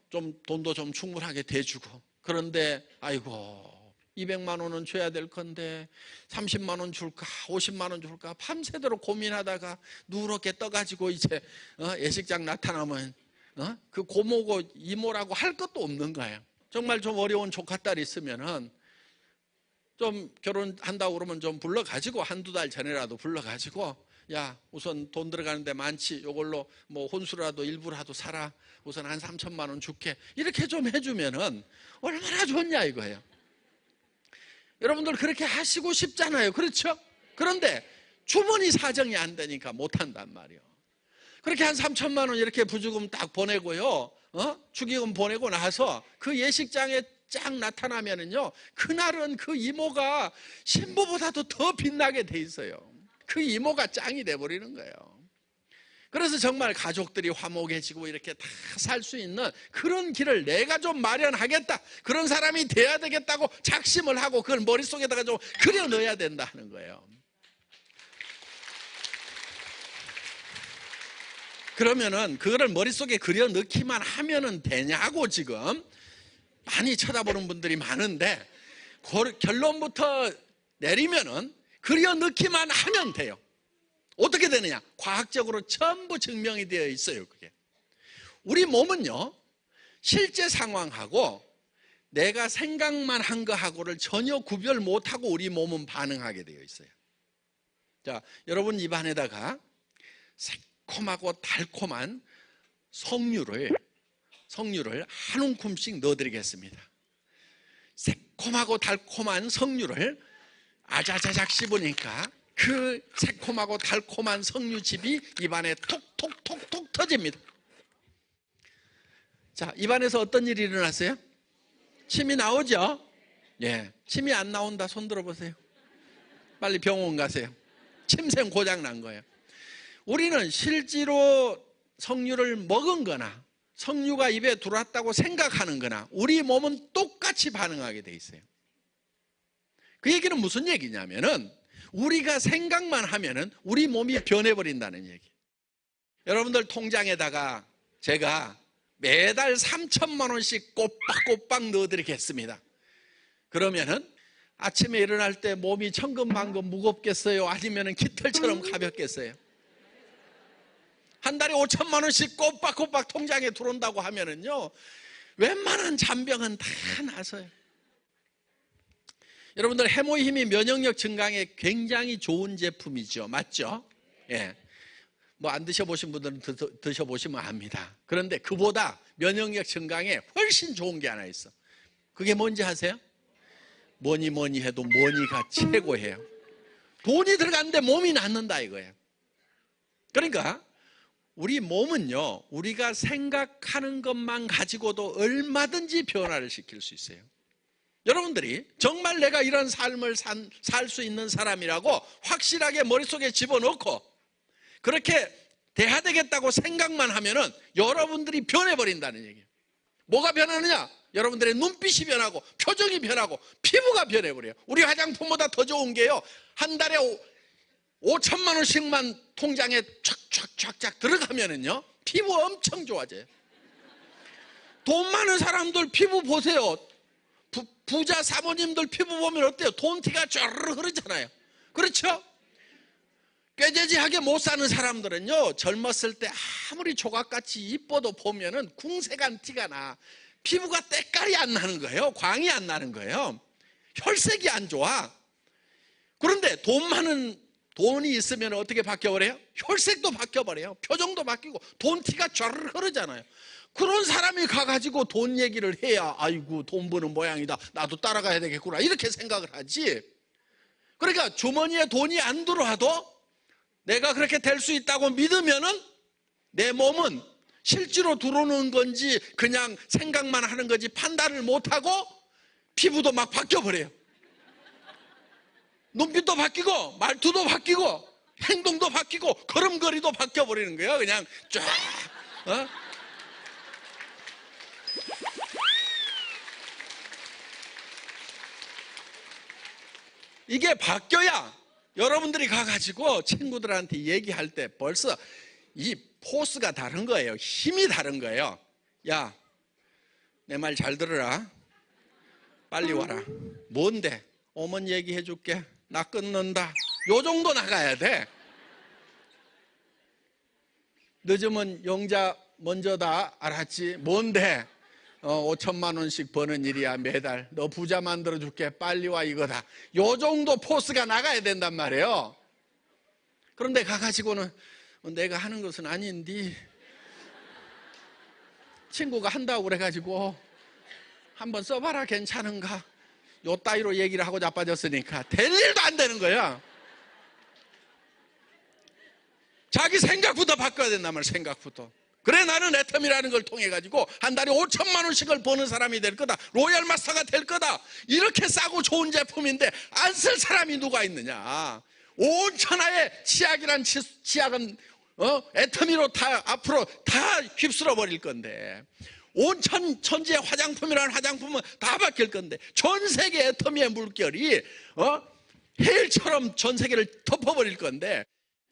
좀 돈도 좀 충분하게 대주고 그런데 아이고 200만 원은 줘야 될 건데 30만 원 줄까 50만 원 줄까 밤새도록 고민하다가 누렇게 떠가지고 이제 예식장 나타나면 그 고모고 이모라고 할 것도 없는 거예요. 정말 좀 어려운 조카딸이 있으면은 좀 결혼한다고 그러면 좀 불러가지고 한두 달 전에라도 불러가지고 야 우선 돈 들어가는데 많지 요걸로 뭐 혼수라도 일부라도 사라 우선 한 3천만 원 줄게 이렇게 좀 해주면은 얼마나 좋냐 이거예요. 여러분들 그렇게 하시고 싶잖아요. 그렇죠? 그런데 주머니 사정이 안 되니까 못한단 말이에요. 그렇게 한 3천만 원 이렇게 부주금 딱 보내고요. 축의금 보내고 나서 그 예식장에 쫙 나타나면은요. 그날은 그 이모가 신부보다도 더 빛나게 돼 있어요. 그 이모가 짱이 돼버리는 거예요. 그래서 정말 가족들이 화목해지고 이렇게 다 살 수 있는 그런 길을 내가 좀 마련하겠다. 그런 사람이 돼야 되겠다고 작심을 하고 그걸 머릿속에다가 좀 그려 넣어야 된다 하는 거예요. 그러면은 그거를 머릿속에 그려 넣기만 하면은 되냐고 지금 많이 쳐다보는 분들이 많은데 결론부터 내리면은 그려 넣기만 하면 돼요. 어떻게 되느냐? 과학적으로 전부 증명이 되어 있어요. 그게 우리 몸은요 실제 상황하고 내가 생각만 한 거하고를 전혀 구별 못하고 우리 몸은 반응하게 되어 있어요. 자, 여러분 입안에다가 새콤하고 달콤한 석류를 한 움큼씩 넣어드리겠습니다. 새콤하고 달콤한 석류를 아자자작 씹으니까 그 새콤하고 달콤한 석류즙이 입안에 톡톡톡톡 터집니다. 자, 입안에서 어떤 일이 일어났어요? 침이 나오죠? 예, 침이 안 나온다 손 들어보세요. 빨리 병원 가세요. 침샘 고장 난 거예요. 우리는 실제로 석류를 먹은 거나 석류가 입에 들어왔다고 생각하는 거나 우리 몸은 똑같이 반응하게 돼 있어요. 그 얘기는 무슨 얘기냐면은 우리가 생각만 하면은 우리 몸이 변해버린다는 얘기. 여러분들 통장에다가 제가 매달 3천만 원씩 꼬박꼬박 넣어드리겠습니다. 그러면은 아침에 일어날 때 몸이 천근만근 무겁겠어요? 아니면은 깃털처럼 가볍겠어요? 한 달에 5천만 원씩 꼬박꼬박 통장에 들어온다고 하면은요 웬만한 잔병은 다 나서요. 여러분들 해모힘이 면역력 증강에 굉장히 좋은 제품이죠. 맞죠? 예. 뭐 안 드셔보신 분들은 드셔보시면 압니다. 그런데 그보다 면역력 증강에 훨씬 좋은 게 하나 있어. 그게 뭔지 아세요? 뭐니 해도 머니가 최고예요. 돈이 들어갔는데 몸이 낫는다 이거예요. 그러니까 우리 몸은요, 우리가 생각하는 것만 가지고도 얼마든지 변화를 시킬 수 있어요. 여러분들이 정말 내가 이런 삶을 살 수 있는 사람이라고 확실하게 머릿속에 집어넣고 그렇게 돼야 되겠다고 생각만 하면은 여러분들이 변해버린다는 얘기예요. 뭐가 변하느냐? 여러분들의 눈빛이 변하고 표정이 변하고 피부가 변해버려요. 우리 화장품보다 더 좋은 게요, 한 달에 5천만 원씩만 통장에 촥촥촥촥 들어가면은요 피부 엄청 좋아져요. 돈 많은 사람들 피부 보세요. 부자 사모님들 피부 보면 어때요? 돈티가 쪼르르 흐르잖아요. 그렇죠? 꾀재지하게 못 사는 사람들은요, 젊었을 때 아무리 조각같이 이뻐도 보면은 궁색한 티가 나. 피부가 때깔이 안 나는 거예요. 광이 안 나는 거예요. 혈색이 안 좋아. 그런데 돈이 있으면 어떻게 바뀌어버려요? 혈색도 바뀌어버려요. 표정도 바뀌고 돈티가 쫙 흐르잖아요. 그런 사람이 가가지고 돈 얘기를 해야 아이고 돈 버는 모양이다, 나도 따라가야 되겠구나, 이렇게 생각을 하지. 그러니까 주머니에 돈이 안 들어와도 내가 그렇게 될 수 있다고 믿으면은 내 몸은 실제로 들어오는 건지 그냥 생각만 하는 건지 판단을 못하고 피부도 막 바뀌어버려요. 눈빛도 바뀌고 말투도 바뀌고 행동도 바뀌고 걸음걸이도 바뀌어버리는 거예요. 그냥 쫙. 이게 바뀌어야 여러분들이 가가지고 친구들한테 얘기할 때 벌써 이 포스가 다른 거예요. 힘이 다른 거예요. 야, 내 말 잘 들어라. 빨리 와라. 뭔데? 어머니 얘기해 줄게. 나 끊는다. 요 정도 나가야 돼. 늦으면 영자 먼저다. 알았지? 뭔데? 5천만 원씩 버는 일이야 매달. 너 부자 만들어 줄게. 빨리 와 이거다. 요 정도 포스가 나가야 된단 말이에요. 그런데 가가지고는 내가 하는 것은 아닌데 친구가 한다고 그래가지고 한번 써봐라 괜찮은가? 요 따위로 얘기를 하고 자빠졌으니까 될 일도 안 되는 거야. 자기 생각부터 바꿔야 된단 말이야. 생각부터. 그래 나는 애텀이라는 걸 통해 가지고 한 달에 5천만 원씩을 버는 사람이 될 거다. 로얄 마스터가 될 거다. 이렇게 싸고 좋은 제품인데 안 쓸 사람이 누가 있느냐. 온 천하의 치약이란 치약은 애터미로 다 앞으로 다 휩쓸어 버릴 건데, 온 천지의 화장품이라는 화장품은 다 바뀔 건데, 전 세계 애터미의 물결이 해일처럼 전 세계를 덮어버릴 건데,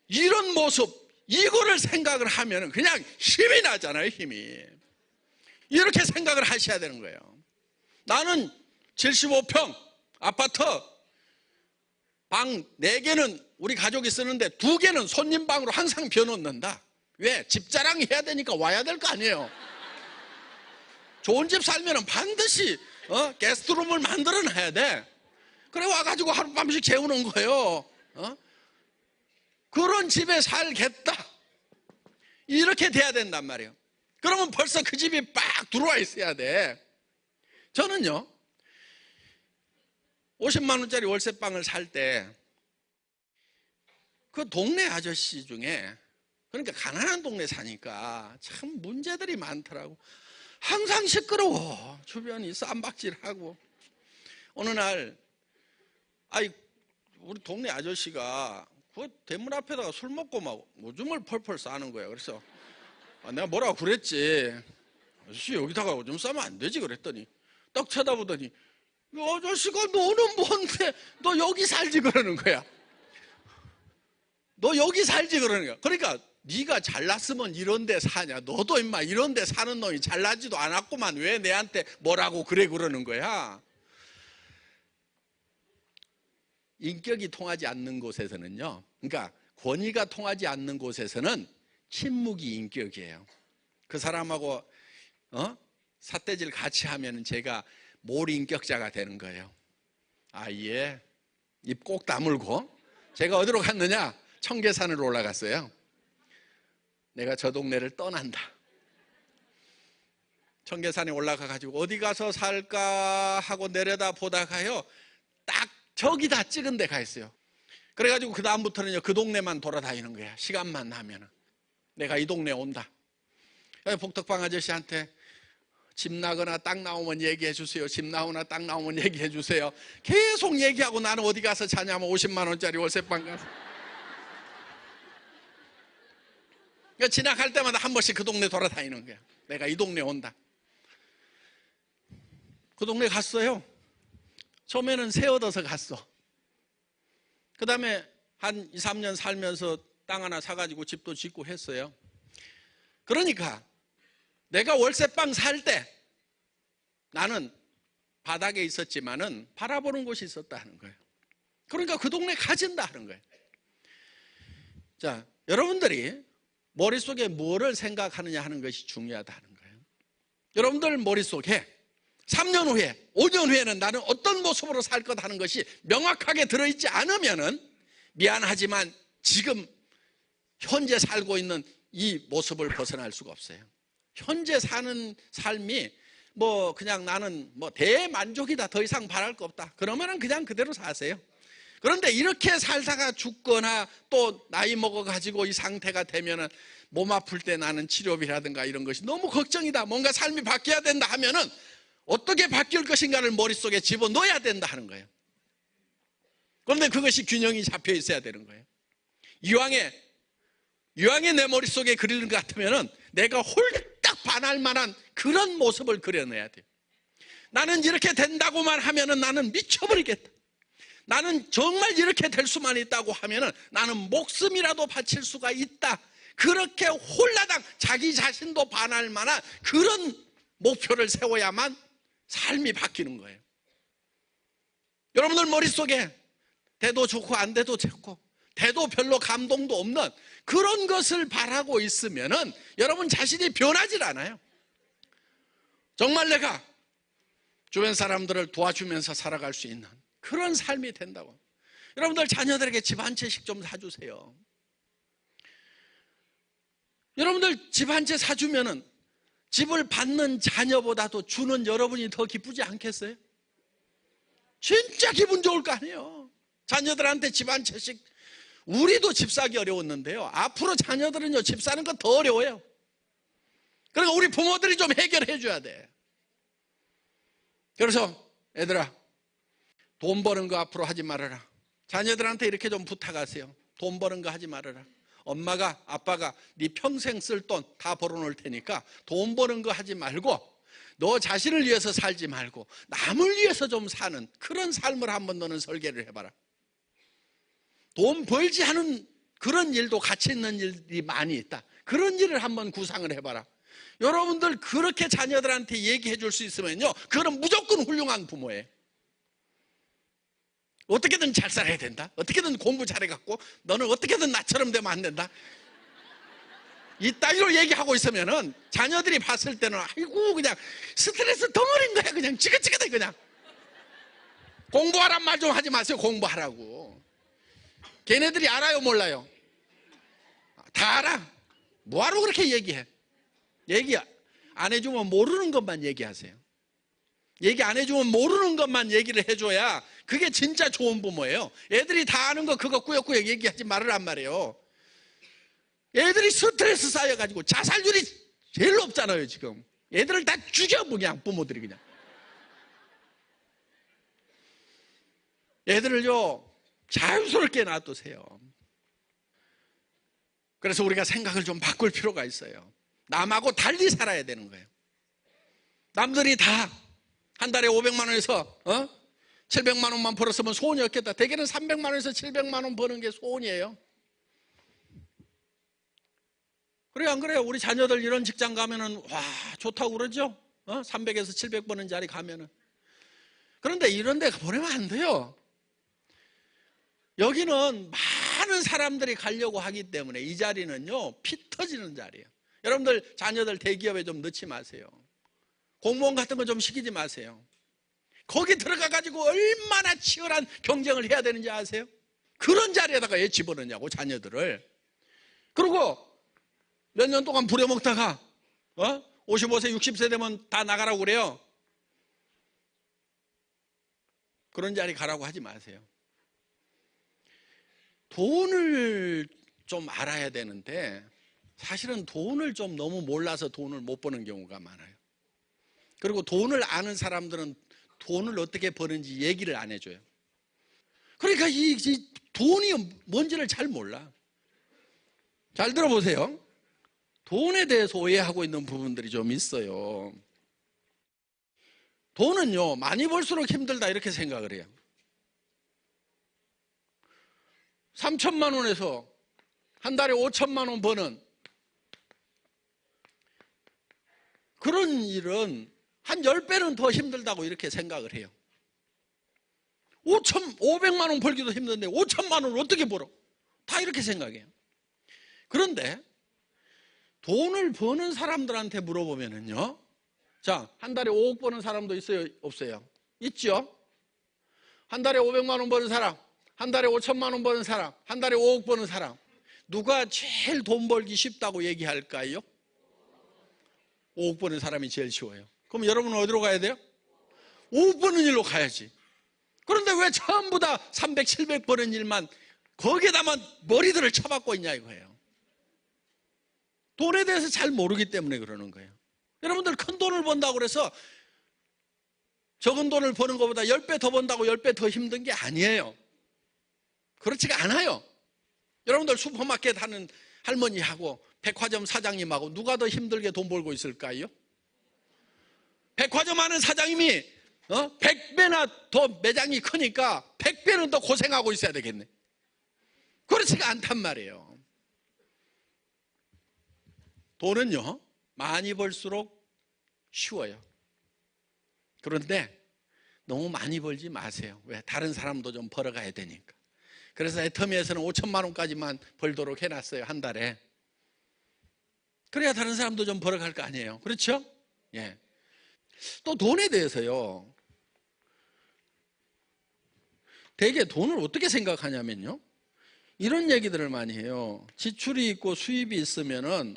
이런 모습, 이거를 생각을 하면 그냥 힘이 나잖아요. 힘이. 이렇게 생각을 하셔야 되는 거예요. 나는 75평 아파트 방 4개는 우리 가족이 쓰는데 2개는 손님방으로 항상 비워놓는다. 왜? 집 자랑해야 되니까 와야 될 거 아니에요. 좋은 집 살면 반드시 게스트룸을 만들어놔야 돼. 그래 와가지고 하룻밤씩 재우는 거예요. 그런 집에 살겠다, 이렇게 돼야 된단 말이에요. 그러면 벌써 그 집이 빡 들어와 있어야 돼. 저는요 50만 원짜리 월세방을 살 때 그 동네 아저씨 중에, 그러니까 가난한 동네 사니까 참 문제들이 많더라고. 항상 시끄러워. 주변이 쌈박질하고. 어느 날 우리 동네 아저씨가 그 대문 앞에다가 술 먹고 막 오줌을 펄펄 싸는 거야. 그래서 내가 뭐라고 그랬지. 아저씨 여기다가 오줌 싸면 안 되지 그랬더니 딱 쳐다보더니 이 아저씨가 너는 뭔데 너 여기 살지 그러는 거야. 너 여기 살지 그러는 거야. 그러니까 네가 잘났으면 이런 데 사냐. 너도 임마 이런 데 사는 놈이 잘나지도 않았구만. 왜 내한테 뭐라고 그래 그러는 거야. 인격이 통하지 않는 곳에서는요, 그러니까 권위가 통하지 않는 곳에서는 침묵이 인격이에요. 그 사람하고 삿대질 같이 하면 제가 몰인격자가 되는 거예요. 아예 입 꼭 다물고 제가 어디로 갔느냐? 청계산으로 올라갔어요. 내가 저 동네를 떠난다. 청계산에 올라가가지고 어디 가서 살까 하고 내려다 보다가요, 딱 저기다 찍은 데가 있어요. 그래가지고 그 다음부터는요, 그 동네만 돌아다니는 거야. 시간만 나면은 내가 이 동네에 온다. 복덕방 아저씨한테 집 나거나 땅 나오면 얘기해 주세요. 집 나오나 땅 나오면 얘기해 주세요. 계속 얘기하고 나는 어디 가서 자냐면 50만 원짜리 월세방 가서. 그러니까 지나갈 때마다 한 번씩 그 동네 돌아다니는 거야. 내가 이 동네에 온다. 그 동네 갔어요. 처음에는 새 얻어서 갔어. 그 다음에 한 2, 3년 살면서 땅 하나 사가지고 집도 짓고 했어요. 그러니까 내가 월세방 살 때 나는 바닥에 있었지만은 바라보는 곳이 있었다는 거예요. 그러니까 그 동네 가진다 하는 거예요. 자, 여러분들이 머릿속에 뭐를 생각하느냐 하는 것이 중요하다는 거예요. 여러분들 머릿속에 3년 후에, 5년 후에는 나는 어떤 모습으로 살 것 하는 것이 명확하게 들어있지 않으면은 미안하지만 지금 현재 살고 있는 이 모습을 벗어날 수가 없어요. 현재 사는 삶이 뭐 그냥 나는 뭐 대만족이다, 더 이상 바랄 거 없다, 그러면은 그냥 그대로 사세요. 그런데 이렇게 살다가 죽거나 또 나이 먹어가지고 이 상태가 되면은 몸 아플 때 나는 치료비라든가 이런 것이 너무 걱정이다, 뭔가 삶이 바뀌어야 된다 하면은 어떻게 바뀔 것인가를 머릿속에 집어넣어야 된다 하는 거예요. 그런데 그것이 균형이 잡혀 있어야 되는 거예요. 이왕에 내 머릿속에 그리는 것 같으면은 내가 홀딱 반할 만한 그런 모습을 그려내야 돼요. 나는 이렇게 된다고만 하면은 나는 미쳐버리겠다. 나는 정말 이렇게 될 수만 있다고 하면은 나는 목숨이라도 바칠 수가 있다. 그렇게 홀라당 자기 자신도 반할 만한 그런 목표를 세워야만 삶이 바뀌는 거예요. 여러분들 머릿속에 돼도 좋고 안 돼도 좋고 돼도 별로 감동도 없는 그런 것을 바라고 있으면은 여러분 자신이 변하질 않아요. 정말 내가 주변 사람들을 도와주면서 살아갈 수 있는 그런 삶이 된다고. 여러분들 자녀들에게 집 한 채씩 좀 사주세요. 여러분들 집 한 채 사주면은 집을 받는 자녀보다도 주는 여러분이 더 기쁘지 않겠어요? 진짜 기분 좋을 거 아니에요. 자녀들한테 집 한 채씩. 우리도 집 사기 어려웠는데요, 앞으로 자녀들은요 집 사는 거 더 어려워요. 그러니까 우리 부모들이 좀 해결해 줘야 돼. 그래서 애들아, 돈 버는 거 앞으로 하지 말아라. 자녀들한테 이렇게 좀 부탁하세요. 돈 버는 거 하지 말아라. 엄마가 아빠가 네 평생 쓸 돈 다 벌어놓을 테니까 돈 버는 거 하지 말고 너 자신을 위해서 살지 말고 남을 위해서 좀 사는 그런 삶을 한번 너는 설계를 해봐라. 돈 벌지 않은 그런 일도 가치 있는 일이 많이 있다. 그런 일을 한번 구상을 해봐라. 여러분들 그렇게 자녀들한테 얘기해 줄 수 있으면요, 그거는 무조건 훌륭한 부모예요. 어떻게든 잘 살아야 된다, 어떻게든 공부 잘해갖고 너는 어떻게든 나처럼 되면 안 된다, 이따위로 얘기하고 있으면은 자녀들이 봤을 때는 아이고 그냥 스트레스 덩어리인 거야. 그냥 지긋지긋해. 그냥 공부하란 말 좀 하지 마세요. 공부하라고. 걔네들이 알아요 몰라요? 다 알아. 뭐하러 그렇게 얘기해? 얘기 안 해주면 모르는 것만 얘기하세요. 얘기 안 해주면 모르는 것만 얘기를 해줘야 그게 진짜 좋은 부모예요. 애들이 다 아는 거 그거 꾸역꾸역 얘기하지 말으란 말이에요. 애들이 스트레스 쌓여가지고 자살률이 제일 높잖아요 지금. 애들을 다 죽여 그냥 부모들이 그냥. 애들을요 자유스럽게 놔두세요. 그래서 우리가 생각을 좀 바꿀 필요가 있어요. 남하고 달리 살아야 되는 거예요. 남들이 다 한 달에 500만 원에서 700만 원만 벌었으면 소원이 없겠다. 대개는 300만 원에서 700만 원 버는 게 소원이에요. 그래요 안 그래요? 우리 자녀들 이런 직장 가면은 와 좋다고 그러죠? 300에서 700 버는 자리 가면은. 그런데 이런 데 보내면 안 돼요. 여기는 많은 사람들이 가려고 하기 때문에 이 자리는요 피 터지는 자리예요. 여러분들 자녀들 대기업에 좀 넣지 마세요. 공무원 같은 거 좀 시키지 마세요. 거기 들어가가지고 얼마나 치열한 경쟁을 해야 되는지 아세요? 그런 자리에다가 왜 집어넣냐고, 자녀들을. 그리고 몇 년 동안 부려먹다가 55세 60세 되면 다 나가라고 그래요. 그런 자리 가라고 하지 마세요. 돈을 좀 알아야 되는데 사실은 돈을 좀 너무 몰라서 돈을 못 버는 경우가 많아요. 그리고 돈을 아는 사람들은 돈을 어떻게 버는지 얘기를 안 해줘요. 그러니까 이 돈이 뭔지를 잘 몰라. 잘 들어보세요. 돈에 대해서 오해하고 있는 부분들이 좀 있어요. 돈은요, 많이 벌수록 힘들다 이렇게 생각을 해요. 3천만 원에서 한 달에 5천만 원 버는 그런 일은 한 10배는 더 힘들다고 이렇게 생각을 해요. 500만 원 벌기도 힘든데 5천만 원을 어떻게 벌어? 다 이렇게 생각해요. 그런데 돈을 버는 사람들한테 물어보면은요, 자, 한 달에 5억 버는 사람도 있어요, 없어요? 있죠? 한 달에 500만 원 버는 사람, 한 달에 5천만 원 버는 사람, 한 달에 5억 버는 사람, 누가 제일 돈 벌기 쉽다고 얘기할까요? 5억 버는 사람이 제일 쉬워요. 그럼 여러분은 어디로 가야 돼요? 5억 버는 일로 가야지. 그런데 왜 전부 다 300, 700 버는 일만 거기에다만 머리들을 쳐박고 있냐 이거예요. 돈에 대해서 잘 모르기 때문에 그러는 거예요. 여러분들 큰 돈을 번다고 그래서 적은 돈을 버는 것보다 10배 더 번다고 10배 더 힘든 게 아니에요. 그렇지가 않아요. 여러분들 슈퍼마켓 하는 할머니하고 백화점 사장님하고 누가 더 힘들게 돈 벌고 있을까요? 백화점 하는 사장님이 100배나 더 매장이 크니까 100배는 더 고생하고 있어야 되겠네. 그렇지가 않단 말이에요. 돈은요, 많이 벌수록 쉬워요. 그런데 너무 많이 벌지 마세요. 왜? 다른 사람도 좀 벌어가야 되니까. 그래서 애터미에서는 5천만 원까지만 벌도록 해놨어요, 한 달에. 그래야 다른 사람도 좀 벌어갈 거 아니에요. 그렇죠? 예. 또 돈에 대해서요, 되게 돈을 어떻게 생각하냐면요, 이런 얘기들을 많이 해요. 지출이 있고 수입이 있으면은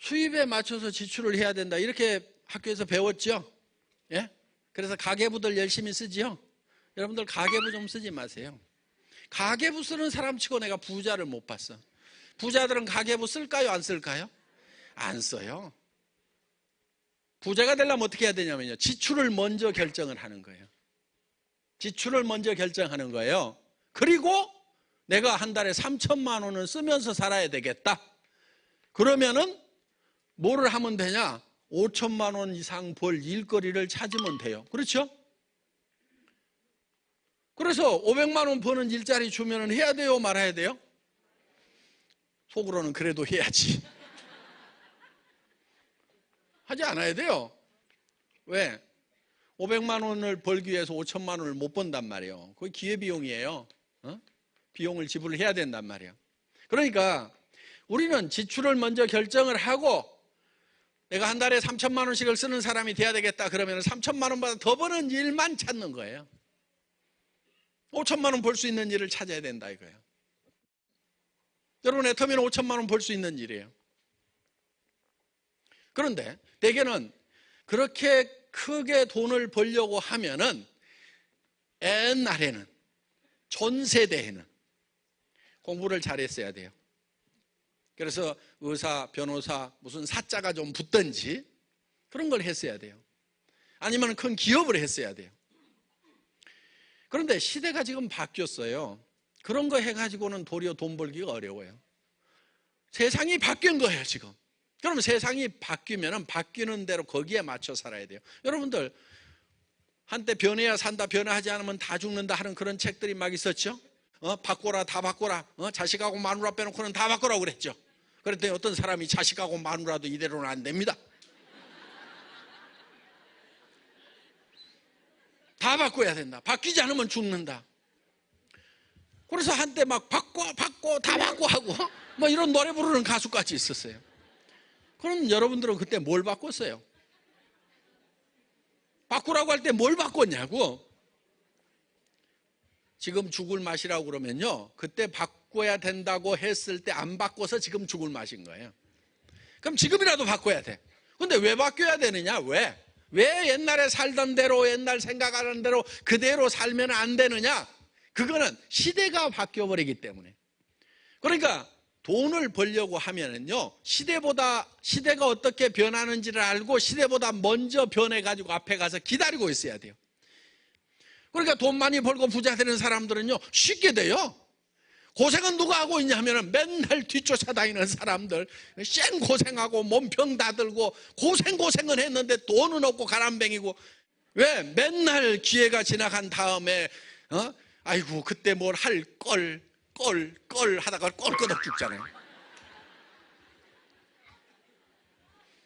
수입에 맞춰서 지출을 해야 된다, 이렇게 학교에서 배웠죠? 예? 그래서 가계부들 열심히 쓰지요? 여러분들 가계부 좀 쓰지 마세요. 가계부 쓰는 사람 치고 내가 부자를 못 봤어. 부자들은 가계부 쓸까요, 안 쓸까요? 안 써요. 부자가 되려면 어떻게 해야 되냐면요, 지출을 먼저 결정을 하는 거예요. 지출을 먼저 결정하는 거예요. 그리고 내가 한 달에 3천만 원을 쓰면서 살아야 되겠다. 그러면은 뭐를 하면 되냐? 5천만 원 이상 벌 일거리를 찾으면 돼요. 그렇죠? 그래서 500만 원 버는 일자리 주면은 해야 돼요, 말아야 돼요? 속으로는 그래도 해야지. 하지 않아야 돼요. 왜? 500만 원을 벌기 위해서 5천만 원을 못 번단 말이에요. 그게 기회비용이에요. 비용을 지불해야 된단 말이에요. 그러니까 우리는 지출을 먼저 결정을 하고 내가 한 달에 3천만 원씩을 쓰는 사람이 돼야 되겠다 그러면 3천만 원보다 더 버는 일만 찾는 거예요. 5천만 원 벌 수 있는 일을 찾아야 된다 이거예요. 여러분, 애터미는 5천만 원 벌 수 있는 일이에요. 그런데 대개는 그렇게 크게 돈을 벌려고 하면은 옛날에는, 전세대에는 공부를 잘했어야 돼요. 그래서 의사, 변호사, 무슨 사자가 좀 붙든지 그런 걸 했어야 돼요. 아니면 큰 기업을 했어야 돼요. 그런데 시대가 지금 바뀌었어요. 그런 거 해가지고는 도리어 돈 벌기가 어려워요. 세상이 바뀐 거예요, 지금. 그러면 세상이 바뀌면 바뀌는 대로 거기에 맞춰 살아야 돼요. 여러분들, 한때 변해야 산다, 변화하지 않으면 다 죽는다 하는 그런 책들이 막 있었죠? 바꿔라, 다 바꿔라. 자식하고 마누라 빼놓고는 다 바꿔라고 그랬죠. 그랬더니 어떤 사람이 자식하고 마누라도 이대로는 안 됩니다. 다 바꿔야 된다. 바뀌지 않으면 죽는다. 그래서 한때 막 바꿔 다 바꿔 하고 뭐 이런 노래 부르는 가수까지 있었어요. 그럼 여러분들은 그때 뭘 바꿨어요? 바꾸라고 할 때 뭘 바꿨냐고. 지금 죽을 맛이라고 그러면요, 그때 바꿔야 된다고 했을 때 안 바꿔서 지금 죽을 맛인 거예요. 그럼 지금이라도 바꿔야 돼. 근데 왜 바뀌어야 되느냐? 왜 옛날에 살던 대로, 옛날 생각하는 대로 그대로 살면 안 되느냐? 그거는 시대가 바뀌어버리기 때문에. 그러니까 돈을 벌려고 하면은요, 시대가 어떻게 변하는지를 알고 시대보다 먼저 변해가지고 앞에 가서 기다리고 있어야 돼요. 그러니까 돈 많이 벌고 부자 되는 사람들은요, 쉽게 돼요. 고생은 누가 하고 있냐 하면은 맨날 뒤쫓아다니는 사람들, 쌩 고생하고 몸병 다 들고 고생은 했는데 돈은 없고 가람뱅이고. 왜? 맨날 기회가 지나간 다음에 아이고 그때 뭘 할 걸 하다가 꼴끄덕 죽잖아요.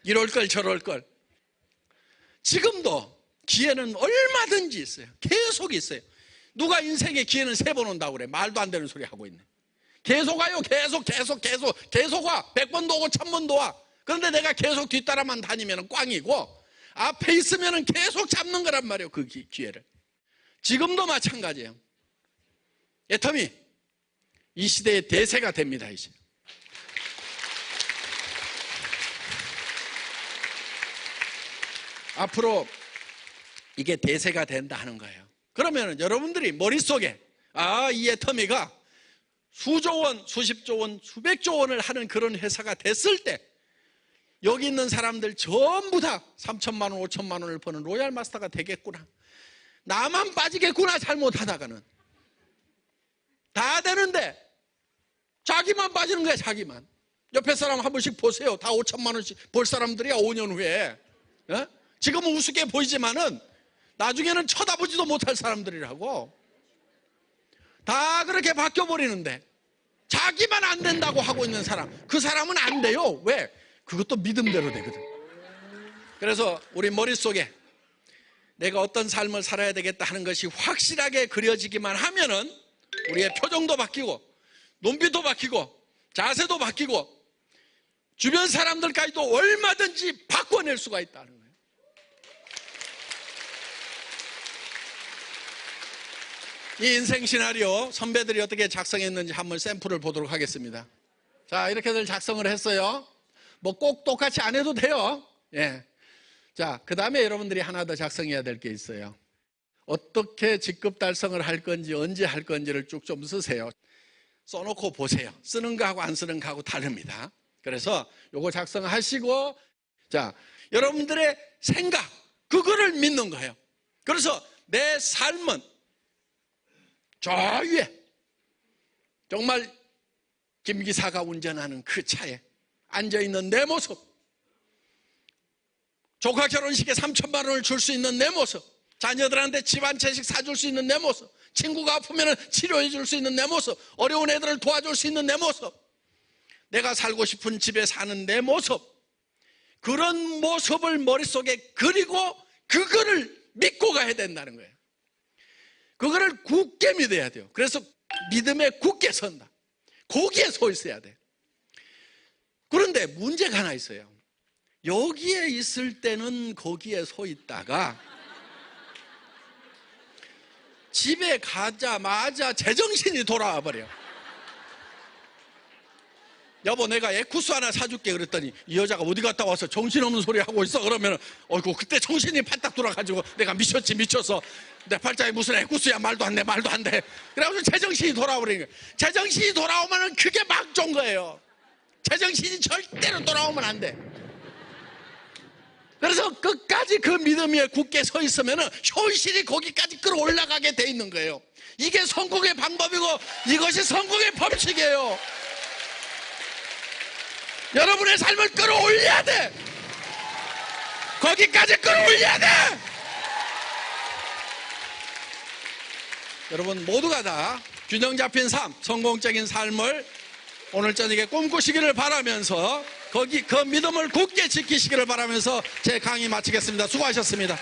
이럴 걸 저럴 걸. 지금도 기회는 얼마든지 있어요. 계속 있어요. 누가 인생에 기회는 3번 온다고 그래. 말도 안 되는 소리 하고 있네. 계속 와요. 계속 와. 100번도 오고 1000번도 와. 그런데 내가 계속 뒤따라만 다니면 꽝이고, 앞에 있으면 계속 잡는 거란 말이에요. 그 기회를. 지금도 마찬가지예요. 애터미 이 시대의 대세가 됩니다. 이제. 앞으로 이게 대세가 된다 하는 거예요. 그러면 여러분들이 머릿속에 이 애터미가 수조 원, 수십조 원, 수백조 원을 하는 그런 회사가 됐을 때 여기 있는 사람들 전부 다 3천만 원, 5천만 원을 버는 로얄 마스터가 되겠구나. 나만 빠지겠구나, 잘못하다가는. 다 되는데 자기만 빠지는 거야. 자기만. 옆에 사람 한 번씩 보세요. 다 5천만 원씩 벌 사람들이야. 5년 후에. 지금은 우습게 보이지만은 나중에는 쳐다보지도 못할 사람들이라고. 다 그렇게 바뀌어버리는데 자기만 안 된다고 하고 있는 사람, 그 사람은 안 돼요. 왜? 그것도 믿음대로 되거든. 그래서 우리 머릿속에 내가 어떤 삶을 살아야 되겠다 하는 것이 확실하게 그려지기만 하면은 우리의 표정도 바뀌고 눈빛도 바뀌고 자세도 바뀌고 주변 사람들까지도 얼마든지 바꿔낼 수가 있다는 거예요. 이 인생 시나리오 선배들이 어떻게 작성했는지 한번 샘플을 보도록 하겠습니다. 자, 이렇게들 작성을 했어요. 뭐 꼭 똑같이 안 해도 돼요. 예. 자, 그 다음에 여러분들이 하나 더 작성해야 될 게 있어요. 어떻게 직급 달성을 할 건지, 언제 할 건지를 쭉 좀 쓰세요. 써놓고 보세요. 쓰는 거하고 안 쓰는 거하고 다릅니다. 그래서 요거 작성하시고, 자, 여러분들의 생각, 그거를 믿는 거예요. 그래서 내 삶은 저 위에 정말 김 기사가 운전하는 그 차에 앉아있는 내 모습, 조카 결혼식에 3천만 원을 줄 수 있는 내 모습, 자녀들한테 집 한 채씩 사줄 수 있는 내 모습, 친구가 아프면 치료해 줄 수 있는 내 모습, 어려운 애들을 도와줄 수 있는 내 모습, 내가 살고 싶은 집에 사는 내 모습, 그런 모습을 머릿속에 그리고 그거를 믿고 가야 된다는 거예요. 그거를 굳게 믿어야 돼요. 그래서 믿음에 굳게 선다. 거기에 서 있어야 돼. 그런데 문제가 하나 있어요. 여기에 있을 때는 거기에 서 있다가 집에 가자마자 제정신이 돌아와 버려. 여보, 내가 에쿠스 하나 사줄게 그랬더니 이 여자가 어디 갔다 와서 정신없는 소리 하고 있어. 그러면 어이구, 그때 정신이 팔딱 돌아가지고 내가 미쳤어. 내 팔자에 무슨 에쿠스야. 말도 안 돼. 그래가지고 제정신이 돌아버리는 거예요. 제정신이 돌아오면 그게 막 좋은 거예요. 제정신이 절대로 돌아오면 안 돼. 그래서 끝까지 그 믿음 위에 굳게 서 있으면 현실이 거기까지 끌어올라가게 돼 있는 거예요. 이게 성공의 방법이고 이것이 성공의 법칙이에요. 여러분의 삶을 끌어올려야 돼. 거기까지 끌어올려야 돼. 여러분 모두가 다 균형 잡힌 삶, 성공적인 삶을 오늘 저녁에 꿈꾸시기를 바라면서 그 믿음을 굳게 지키시기를 바라면서 제 강의 마치겠습니다. 수고하셨습니다.